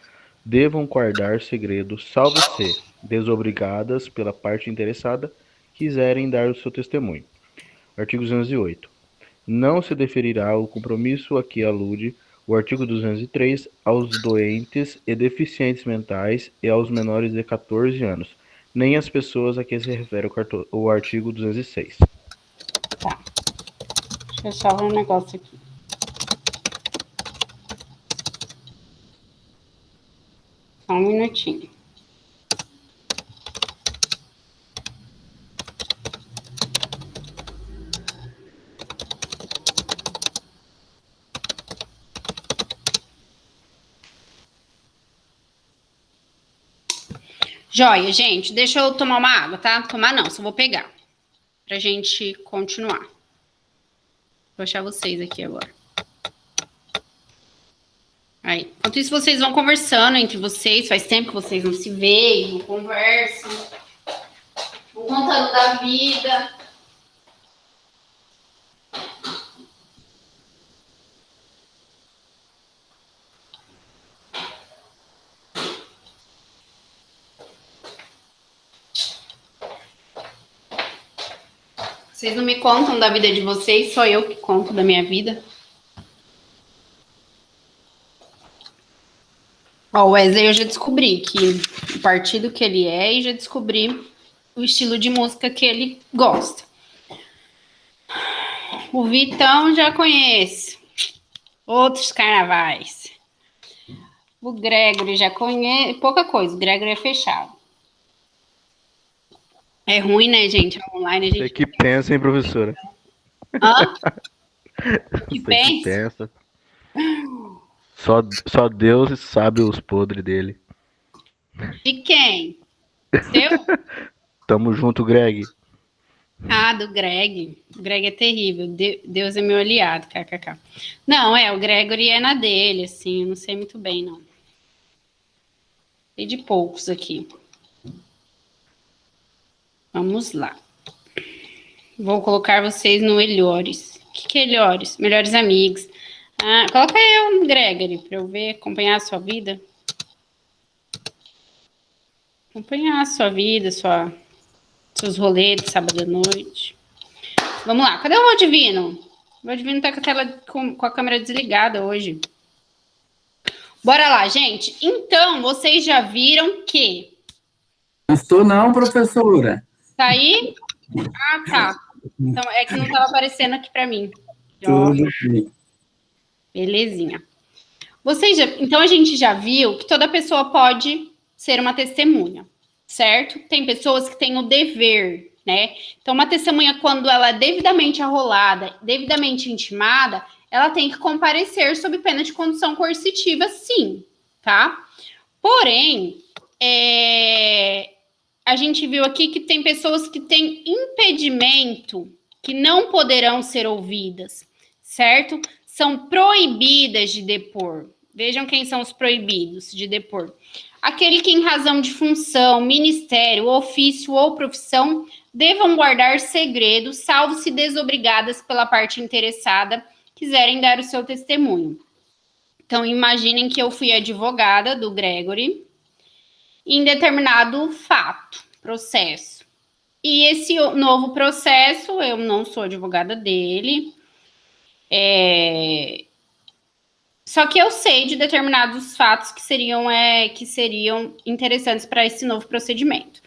devam guardar segredo, salvo se, desobrigadas pela parte interessada, quiserem dar o seu testemunho. Artigo 208. Não se deferirá o compromisso a que alude O artigo 203, aos doentes e deficientes mentais e aos menores de 14 anos, nem as pessoas a que se refere o artigo 206. Tá. Deixa eu só ver um negócio aqui. Só um minutinho. Joia, gente, deixa eu tomar uma água, tá? Tomar não, só vou pegar. Pra gente continuar. Vou achar vocês aqui agora. Aí. Enquanto isso, vocês vão conversando entre vocês. Faz tempo que vocês não se veem, não conversam. Vão contando da vida. Vocês não me contam da vida de vocês, só eu que conto da minha vida. Ó, o Wesley eu já descobri que o partido que ele é e já descobri o estilo de música que ele gosta. O Vitão já conhece. Outros carnavais. O Gregory já conhece. Pouca coisa, o Gregory é fechado. É ruim, né, gente? Online a gente. Você que pensa, hein, professora? Hã? Que Você que pensa? pensa. Só Deus sabe os podres dele. De quem? Seu? Tamo junto, Greg. Ah, do Greg. O Greg é terrível. Deus é meu aliado, kkk. Não, o Gregory é na dele, assim, eu não sei muito bem, não. Sei de poucos aqui. Vamos lá. Vou colocar vocês no Elhores. O que é Elhores? Melhores amigos. Ah, coloca eu, Gregory, para eu ver, acompanhar a sua vida. Acompanhar a sua vida, seus rolês de sábado à noite. Vamos lá. Cadê o Valdivino? O Valdivino tá com a tela com a câmera desligada hoje. Bora lá, gente. Então, vocês já viram que... Não estou não, professora. Tá aí? Ah, tá. Então, é que não estava aparecendo aqui para mim. Tudo bem. Belezinha. Então, a gente já viu que toda pessoa pode ser uma testemunha, certo? Tem pessoas que têm o dever, né? Então, uma testemunha, quando ela é devidamente arrolada, devidamente intimada, ela tem que comparecer sob pena de condução coercitiva, sim, tá? Porém, a gente viu aqui que tem pessoas que têm impedimento, que não poderão ser ouvidas, certo? São proibidas de depor. Vejam quem são os proibidos de depor. Aquele que, em razão de função, ministério, ofício ou profissão, devam guardar segredo, salvo se desobrigadas pela parte interessada, quiserem dar o seu testemunho. Então, imaginem que eu fui advogada do Gregory em determinado fato, processo. E esse novo processo, eu não sou advogada dele, só que eu sei de determinados fatos que seriam interessantes para esse novo procedimento.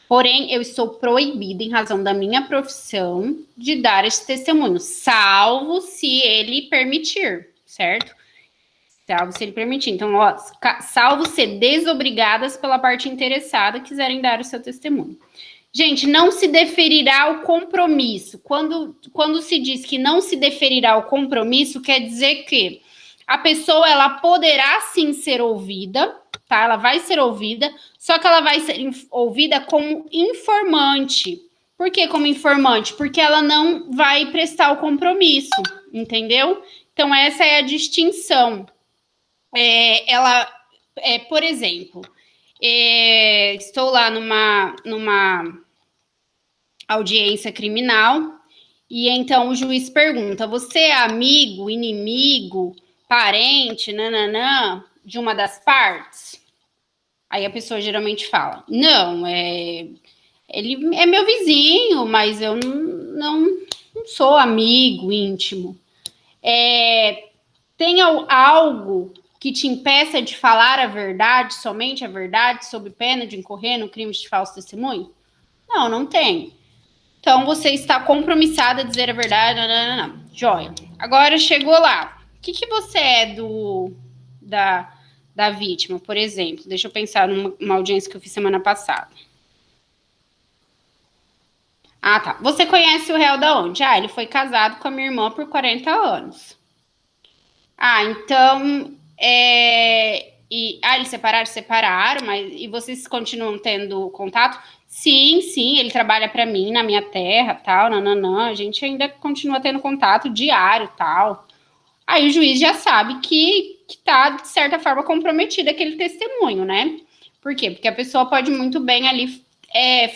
Porém, eu estou proibida, em razão da minha profissão, de dar esse testemunho, salvo se ele permitir, certo? Salvo se ele permitir. Então, salvo ser desobrigadas pela parte interessada, quiserem dar o seu testemunho. Gente, não se deferirá o compromisso. Quando se diz que não se deferirá o compromisso, quer dizer que a pessoa, ela poderá sim ser ouvida, tá? Ela vai ser ouvida, só que ela vai ser ouvida como informante. Por que como informante? Porque ela não vai prestar o compromisso, entendeu? Então, essa é a distinção. Por exemplo, estou lá numa audiência criminal e então o juiz pergunta: você é amigo, inimigo, parente, nananã, de uma das partes? Aí a pessoa geralmente fala: não, ele é meu vizinho, mas eu não sou amigo íntimo. Tem algo que te impeça de falar a verdade, somente a verdade, sob pena de incorrer no crime de falso testemunho? Não, não tem. Então, você está compromissada a dizer a verdade. Não. Joia. Agora, chegou lá. O que você é da vítima, por exemplo? Deixa eu pensar numa audiência que eu fiz semana passada. Ah, tá. Você conhece o réu da onde? Ah, ele foi casado com a minha irmã por 40 anos. Ah, então... eles separaram, mas... E vocês continuam tendo contato? Sim, ele trabalha para mim, na minha terra, tal, a gente ainda continua tendo contato diário, tal. Aí o juiz já sabe que tá, de certa forma, comprometido aquele testemunho, né? Por quê? Porque a pessoa pode muito bem ali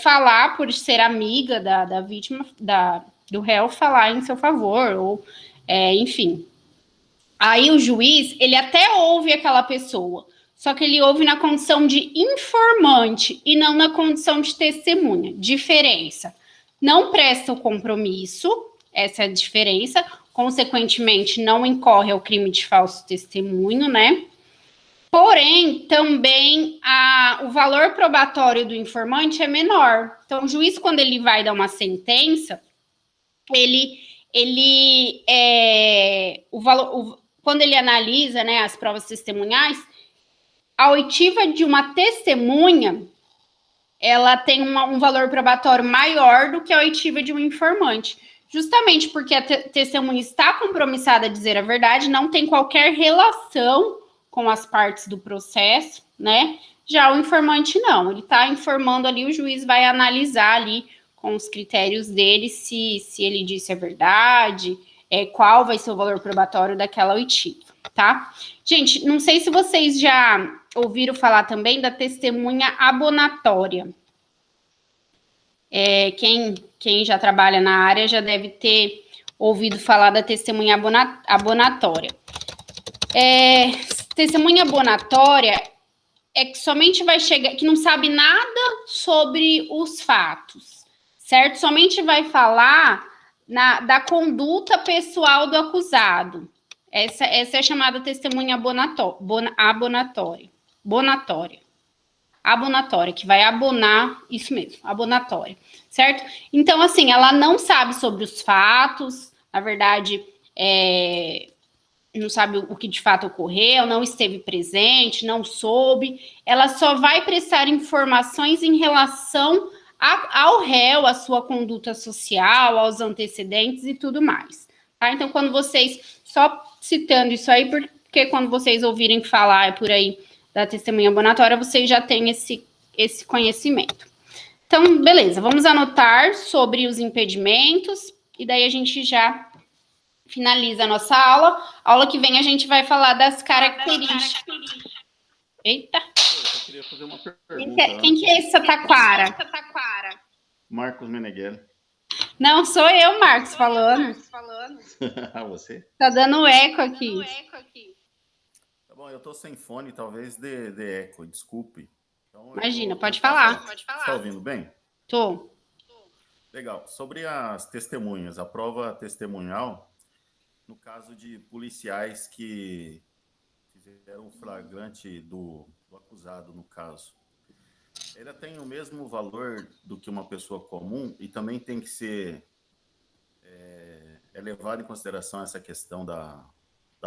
falar, por ser amiga da vítima, do réu, falar em seu favor, ou, enfim. Aí o juiz, ele até ouve aquela pessoa, só que ele ouve na condição de informante e não na condição de testemunha. Diferença. Não presta o compromisso, essa é a diferença. Consequentemente, não incorre ao crime de falso testemunho, né? Porém, também o valor probatório do informante é menor. Então, o juiz, quando ele vai dar uma sentença, quando ele analisa, né, as provas testemunhais, a oitiva de uma testemunha, ela tem um valor probatório maior do que a oitiva de um informante. Justamente porque a testemunha está compromissada a dizer a verdade, não tem qualquer relação com as partes do processo, né? Já o informante não, ele está informando ali, o juiz vai analisar ali com os critérios dele se ele disse a verdade, qual vai ser o valor probatório daquela oitiva, tá? Gente, não sei se vocês já ouviram falar também da testemunha abonatória. Quem já trabalha na área já deve ter ouvido falar da testemunha abonatória. Testemunha abonatória é que somente vai chegar, que não sabe nada sobre os fatos, certo? Somente vai falar da conduta pessoal do acusado. Essa é a chamada testemunha abonatória, que vai abonar, isso mesmo, abonatória, certo? Então, assim, ela não sabe sobre os fatos, na verdade, não sabe o que de fato ocorreu, não esteve presente, não soube, ela só vai prestar informações em relação ao réu, à sua conduta social, aos antecedentes e tudo mais, tá? Então, quando vocês, só citando isso aí, porque quando vocês ouvirem falar por aí da testemunha abonatória, vocês já têm esse conhecimento. Então, beleza, vamos anotar sobre os impedimentos, e daí a gente já finaliza a nossa aula. A aula que vem a gente vai falar das características. Eita! Eu só queria fazer uma pergunta. Quem que é essa taquara? Marcos Meneghelli. Não, sou eu, Marcos, falando. Você? Tá dando eco aqui. Tá bom, eu tô sem fone, talvez dê eco, desculpe. Então, Imagina, pode falar. Você tá ouvindo bem? Tô. Legal. Sobre as testemunhas, a prova testemunhal, no caso de policiais que fizeram o flagrante do acusado, no caso, ela tem o mesmo valor do que uma pessoa comum e também tem que ser levado em consideração essa questão da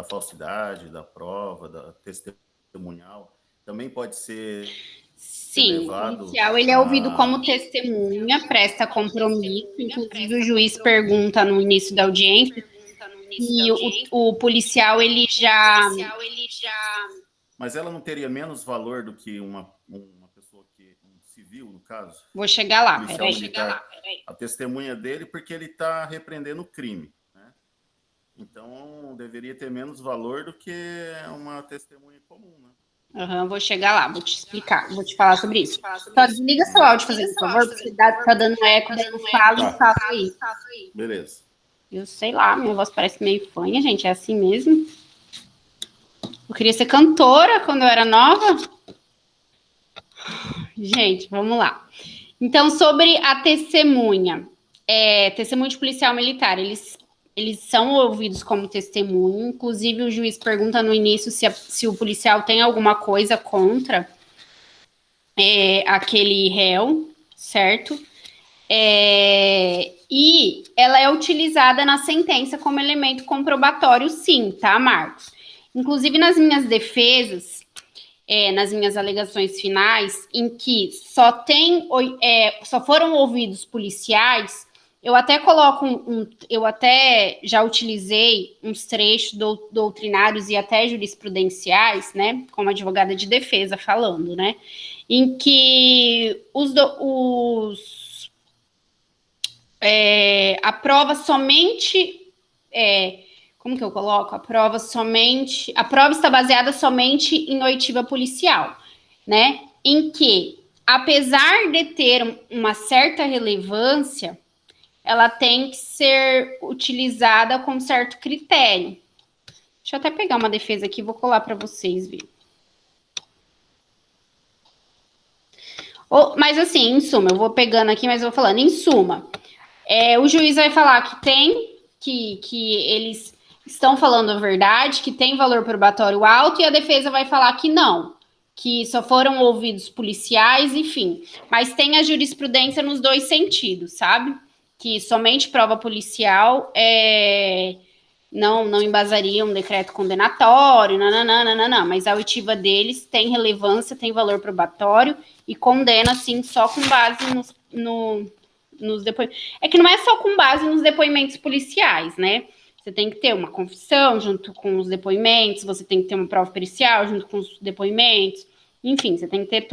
falsidade, da prova, da testemunhal. Também pode ser... Sim, o policial ele é ouvido como testemunha, presta compromisso, inclusive o juiz pergunta no início da audiência e o policial ele já... Mas ela não teria menos valor do que uma pessoa um civil, no caso? Vou chegar lá, peraí. A testemunha dele, porque ele está repreendendo o crime, né? Então, deveria ter menos valor do que uma testemunha comum, né? Vou chegar lá, vou te explicar, vou te falar sobre isso. Só desliga seu áudio, fazendo favor, porque tá dando eco, daí eu falo e faço aí. Beleza. Eu sei lá, minha voz parece meio fanha, gente, é assim mesmo. Eu queria ser cantora quando eu era nova. Gente, vamos lá. Então, sobre a testemunha, testemunho de policial militar, eles eles são ouvidos como testemunha. Inclusive, o juiz pergunta no início se o policial tem alguma coisa contra aquele réu, certo? E ela é utilizada na sentença como elemento comprobatório, sim, tá, Marcos? Inclusive, nas minhas defesas, nas minhas alegações finais, em que só foram ouvidos policiais, eu até coloco eu até já utilizei uns trechos doutrinários e até jurisprudenciais, né, como advogada de defesa falando, né, em que a prova somente como que eu coloco? A prova está baseada somente em oitiva policial, né? Em que, apesar de ter uma certa relevância, ela tem que ser utilizada com certo critério. Deixa eu até pegar uma defesa aqui e vou colar para vocês verem. Mas assim, em suma, eu vou pegando aqui, mas eu vou falando. Em suma, o juiz vai falar que eles estão falando a verdade, que tem valor probatório alto, e a defesa vai falar que não, que só foram ouvidos policiais, enfim. Mas tem a jurisprudência nos dois sentidos, sabe? Que somente prova policial não embasaria um decreto condenatório, não, mas a oitiva deles tem relevância, tem valor probatório e condena, sim, só com base nos depoimentos. É que não é só com base nos depoimentos policiais, né? Você tem que ter uma confissão junto com os depoimentos, você tem que ter uma prova pericial junto com os depoimentos, enfim, você tem que ter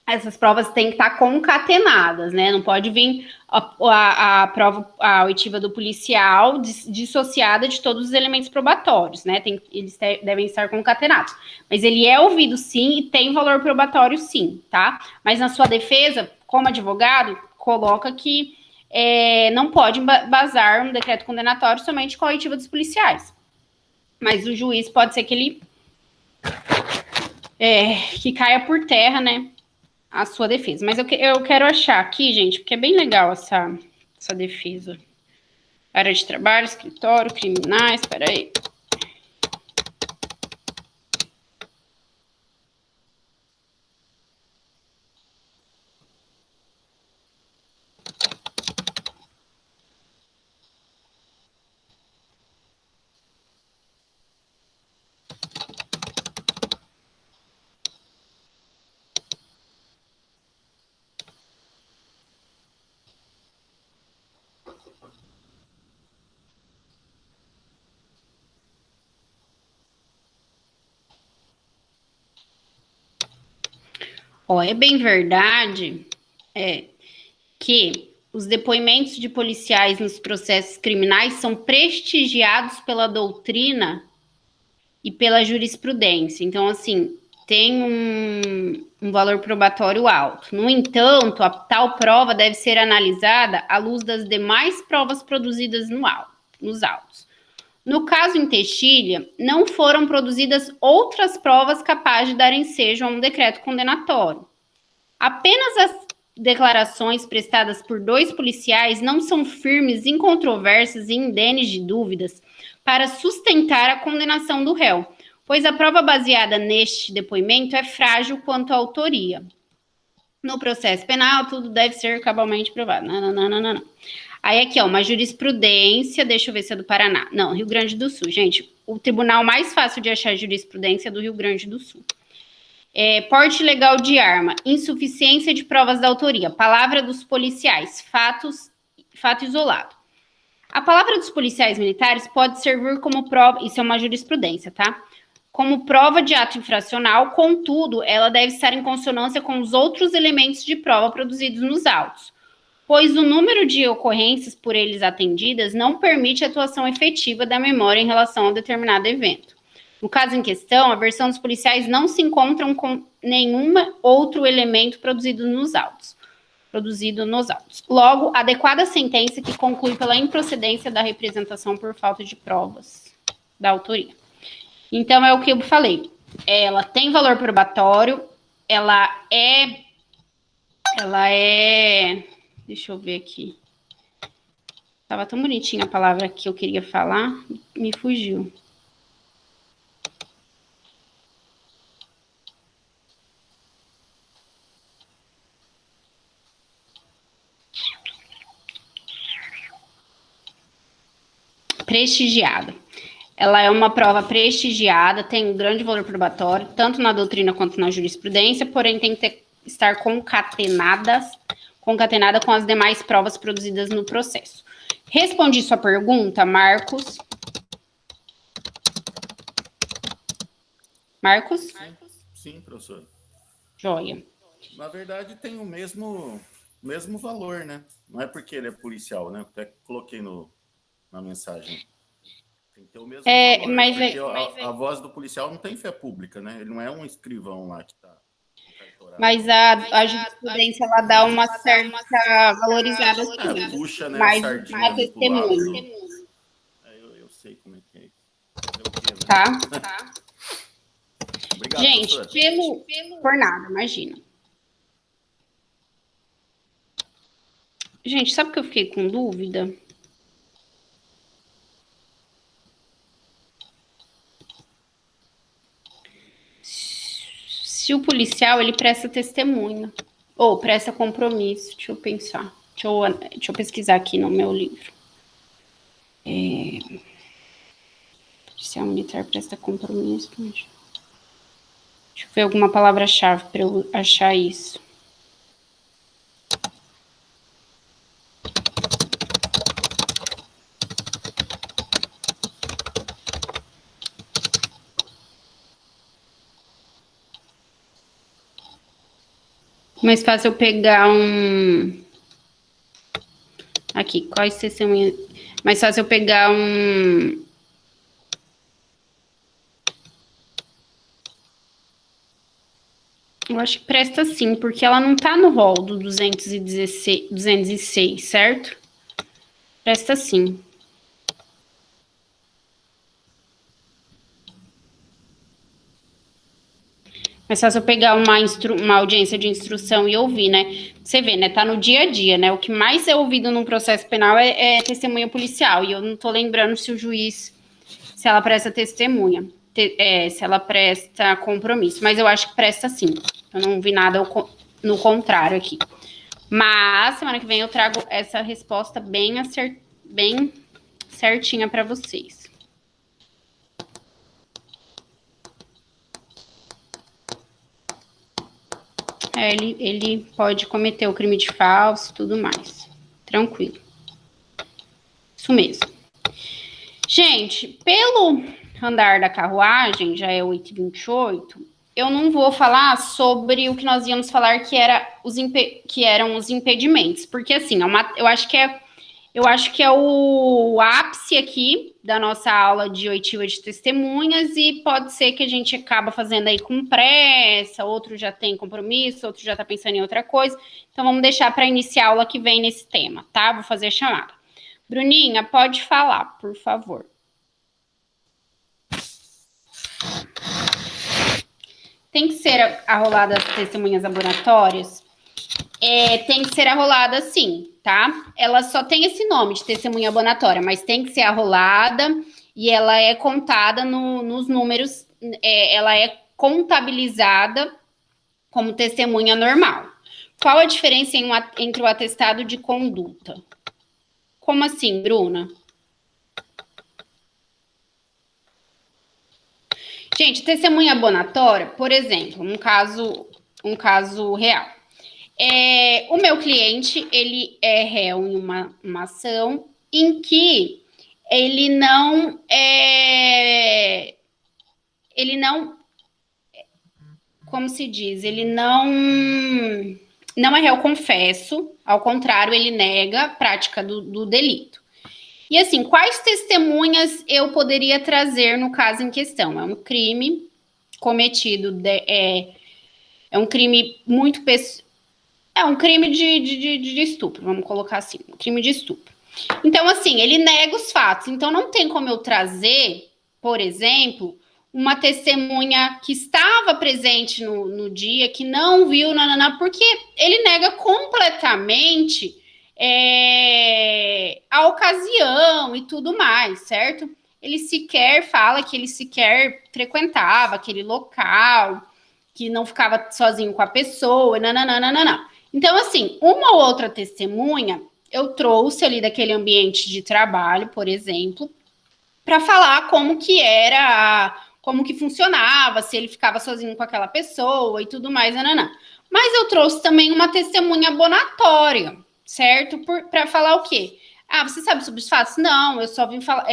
essas provas têm que estar concatenadas, né? Não pode vir a prova, a oitiva do policial dissociada de todos os elementos probatórios, né? Eles devem estar concatenados. Mas ele é ouvido, sim, e tem valor probatório, sim, tá? Mas na sua defesa, como advogado, coloca que não pode embasar um decreto condenatório somente com a oitiva dos policiais. Mas o juiz pode ser que ele que caia por terra, né, a sua defesa. Mas eu quero achar aqui, gente, porque é bem legal essa defesa. Área de trabalho, escritório, criminais, peraí. É bem verdade que os depoimentos de policiais nos processos criminais são prestigiados pela doutrina e pela jurisprudência. Então, assim, tem um valor probatório alto. No entanto, a tal prova deve ser analisada à luz das demais provas produzidas nos autos. No caso em Texília, não foram produzidas outras provas capazes de dar ensejo a um decreto condenatório. Apenas as declarações prestadas por 2 policiais não são firmes, incontroversas e indenes de dúvidas para sustentar a condenação do réu, pois a prova baseada neste depoimento é frágil quanto à autoria. No processo penal, tudo deve ser cabalmente provado. Não. Aí aqui, uma jurisprudência, deixa eu ver se é do Paraná. Não, Rio Grande do Sul. Gente, o tribunal mais fácil de achar jurisprudência é do Rio Grande do Sul. Porte legal de arma, insuficiência de provas da autoria, palavra dos policiais, fato isolado. A palavra dos policiais militares pode servir como prova, isso é uma jurisprudência, tá? Como prova de ato infracional, contudo, ela deve estar em consonância com os outros elementos de prova produzidos nos autos, pois o número de ocorrências por eles atendidas não permite a atuação efetiva da memória em relação a determinado evento. No caso em questão, a versão dos policiais não se encontra com nenhum outro elemento produzido nos autos. Logo, adequada sentença que conclui pela improcedência da representação por falta de provas da autoria. Então, é o que eu falei. Ela tem valor probatório, ela é... Deixa eu ver aqui. Tava tão bonitinha a palavra que eu queria falar, me fugiu. Prestigiada. Ela é uma prova prestigiada, tem um grande valor probatório, tanto na doutrina quanto na jurisprudência, porém tem que estar concatenada com as demais provas produzidas no processo. Respondi sua pergunta, Marcos. Marcos? Sim, professor. Joia. Na verdade, tem o mesmo valor, né? Não é porque ele é policial, né? Até coloquei na mensagem. Tem que ter o mesmo valor, porque a voz do policial não tem fé pública, né? Ele não é um escrivão lá que está... Mas a jurisprudência, ela dá uma certa valorizada, assim. Puxa, né, Mas a sardinha a ali pro lado. testemunha. Eu sei como é que é isso. Fazer o quê, né? Tá? Obrigado, Gente, professora. por nada, imagina. Gente, sabe o que eu fiquei com dúvida? Se o policial, ele presta testemunho, ou presta compromisso, deixa eu pensar. Deixa eu pesquisar aqui no meu livro. Policial militar presta compromisso. Deixa eu ver alguma palavra-chave para eu achar isso. Mais fácil eu pegar um... Aqui, quais testemunhas... Mais fácil eu pegar um... Eu acho que presta sim, porque ela não tá no rol do 206, certo? Presta sim. Mas só se eu pegar uma audiência de instrução e ouvir, né? Você vê, né? Tá no dia a dia, né? O que mais é ouvido num processo penal é testemunha policial. E eu não tô lembrando se o juiz, se ela presta testemunha, se ela presta compromisso. Mas eu acho que presta sim. Eu não vi nada no contrário aqui. Mas semana que vem eu trago essa resposta bem certinha para vocês. Ele pode cometer o crime de falso e tudo mais. Tranquilo. Isso mesmo. Gente, pelo andar da carruagem, já é 8h28, eu não vou falar sobre o que nós íamos falar, que eram os impedimentos. Porque, assim, eu acho que é o ápice aqui da nossa aula de oitiva de testemunhas e pode ser que a gente acaba fazendo aí com pressa, outro já tem compromisso, outro já está pensando em outra coisa. Então, vamos deixar para iniciar a aula que vem nesse tema, tá? Vou fazer a chamada. Bruninha, pode falar, por favor. Tem que ser arrolada as testemunhas laboratórias? Tem que ser arrolada sim, tá? Ela só tem esse nome de testemunha abonatória, mas tem que ser arrolada e ela é contada nos números, ela é contabilizada como testemunha normal. Qual a diferença entre o atestado de conduta? Como assim, Bruna? Gente, testemunha abonatória, por exemplo, um caso real. O meu cliente, ele é réu em uma ação em que ele não, como se diz, ele não é réu confesso, ao contrário, ele nega a prática do delito. E assim, quais testemunhas eu poderia trazer no caso em questão? É um crime cometido, é um crime muito... É um crime de estupro, vamos colocar assim, um crime de estupro. Então, assim, ele nega os fatos. Então, não tem como eu trazer, por exemplo, uma testemunha que estava presente no dia, que não viu, porque ele nega completamente a ocasião e tudo mais, certo? Ele sequer fala que ele sequer frequentava aquele local, que não ficava sozinho com a pessoa, nananana. Então, assim, uma ou outra testemunha eu trouxe ali daquele ambiente de trabalho, por exemplo, para falar como que era, como que funcionava, se ele ficava sozinho com aquela pessoa e tudo mais, nananã. Mas eu trouxe também uma testemunha abonatória, certo? Para falar o quê? Ah, você sabe sobre os fatos? Não, eu só vim falar.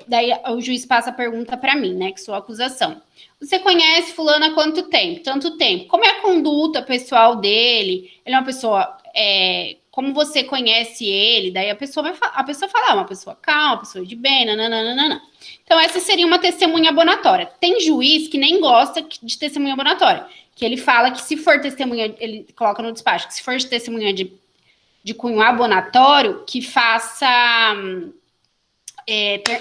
Daí o juiz passa a pergunta para mim, né? Que sou a acusação. Você conhece fulano há quanto tempo? Tanto tempo. Como é a conduta pessoal dele? Ele é uma pessoa. Como você conhece ele? Daí a pessoa fala, uma pessoa calma, uma pessoa de bem, nananana. Então, essa seria uma testemunha abonatória. Tem juiz que nem gosta de testemunha abonatória, que ele fala que se for testemunha, ele coloca no despacho, que se for testemunha de cunho abonatório, que faça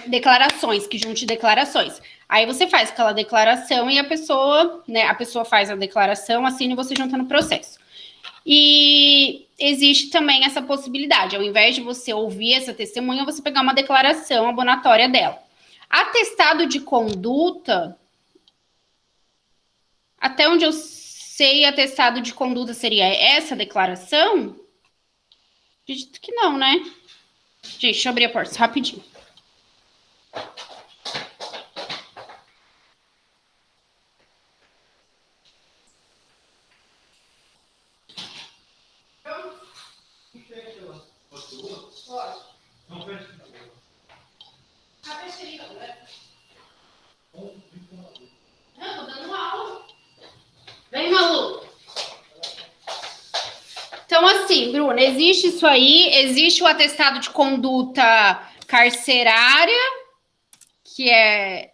declarações, que junte declarações. Aí você faz aquela declaração e a pessoa faz a declaração, assina e você junta no processo. E existe também essa possibilidade, ao invés de você ouvir essa testemunha, você pegar uma declaração abonatória dela. Atestado de conduta, até onde eu sei, atestado de conduta seria essa declaração? Acredito que não, né? Gente, deixa eu abrir a porta rapidinho. Não, tô dando aula. Vem, maluco. Então, assim, Bruna, existe isso aí, existe o atestado de conduta carcerária, que é...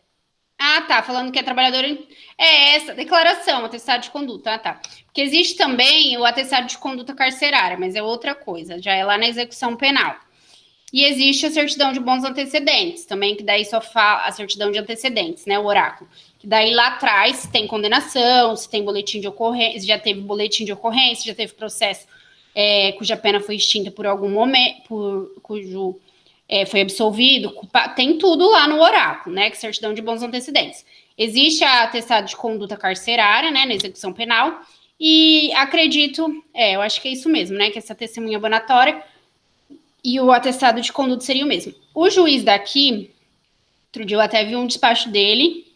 Ah, tá, falando que é trabalhadora... É essa, declaração, atestado de conduta, tá. Porque existe também o atestado de conduta carcerária, mas é outra coisa, já é lá na execução penal. E existe a certidão de bons antecedentes, também, que daí só fala a certidão de antecedentes, né, o oráculo. Que daí lá atrás, se tem condenação, se tem boletim de ocorrência, se já teve boletim de ocorrência, já teve processo cuja pena foi extinta por algum momento, cujo foi absolvido, tem tudo lá no oráculo, né, que é certidão de bons antecedentes. Existe a atestado de conduta carcerária, né, na execução penal, e acredito, eu acho que é isso mesmo, né, que essa testemunha abonatória e o atestado de conduta seria o mesmo. O juiz daqui, outro dia eu até vi um despacho dele,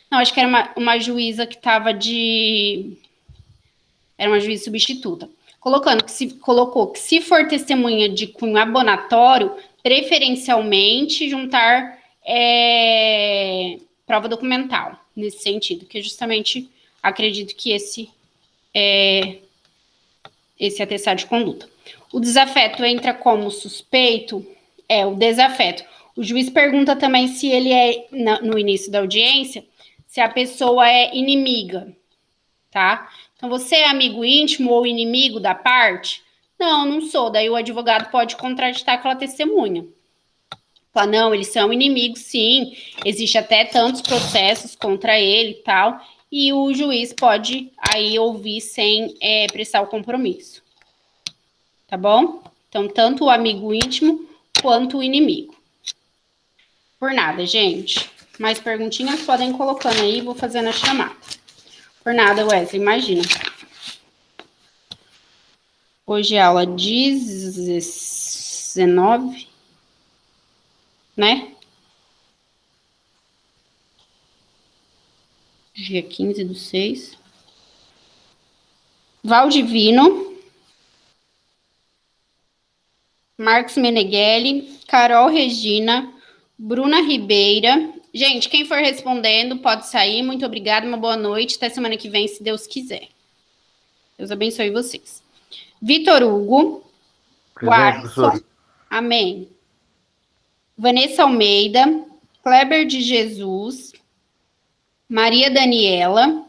não, acho que era uma juíza que estava era uma juíza substituta, colocou que se for testemunha de cunho abonatório, preferencialmente juntar prova documental, nesse sentido, que justamente acredito que esse atestado de conduta. O desafeto entra como suspeito? O desafeto. O juiz pergunta também se ele no início da audiência, se a pessoa é inimiga, tá? Então, você é amigo íntimo ou inimigo da parte? Não, não sou. Daí o advogado pode contraditar aquela testemunha. Fala, não, eles são inimigos, sim. Existe até tantos processos contra ele e tal. E o juiz pode aí ouvir sem prestar o compromisso. Tá bom? Então, tanto o amigo íntimo quanto o inimigo. Por nada, gente. Mais perguntinhas podem ir colocando aí, vou fazendo a chamada. Por nada, Wesley, imagina. Hoje é aula 19, né? Dia 15/6. Valdivino. Marcos Meneghelli, Carol Regina, Bruna Ribeira. Gente, quem for respondendo pode sair. Muito obrigada, uma boa noite. Até semana que vem, se Deus quiser. Deus abençoe vocês. Vitor Hugo. Watson. Amém. Vanessa Almeida. Kleber de Jesus. Maria Daniela.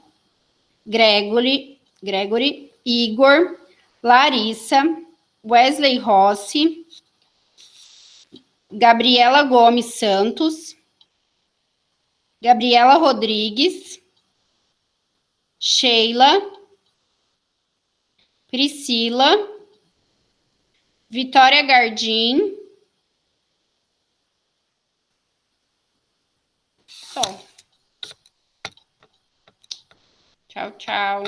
Gregory. Igor. Larissa. Wesley Rossi, Gabriela Gomes Santos, Gabriela Rodrigues, Sheila, Priscila, Vitória Gardim. Só. Tchau, tchau.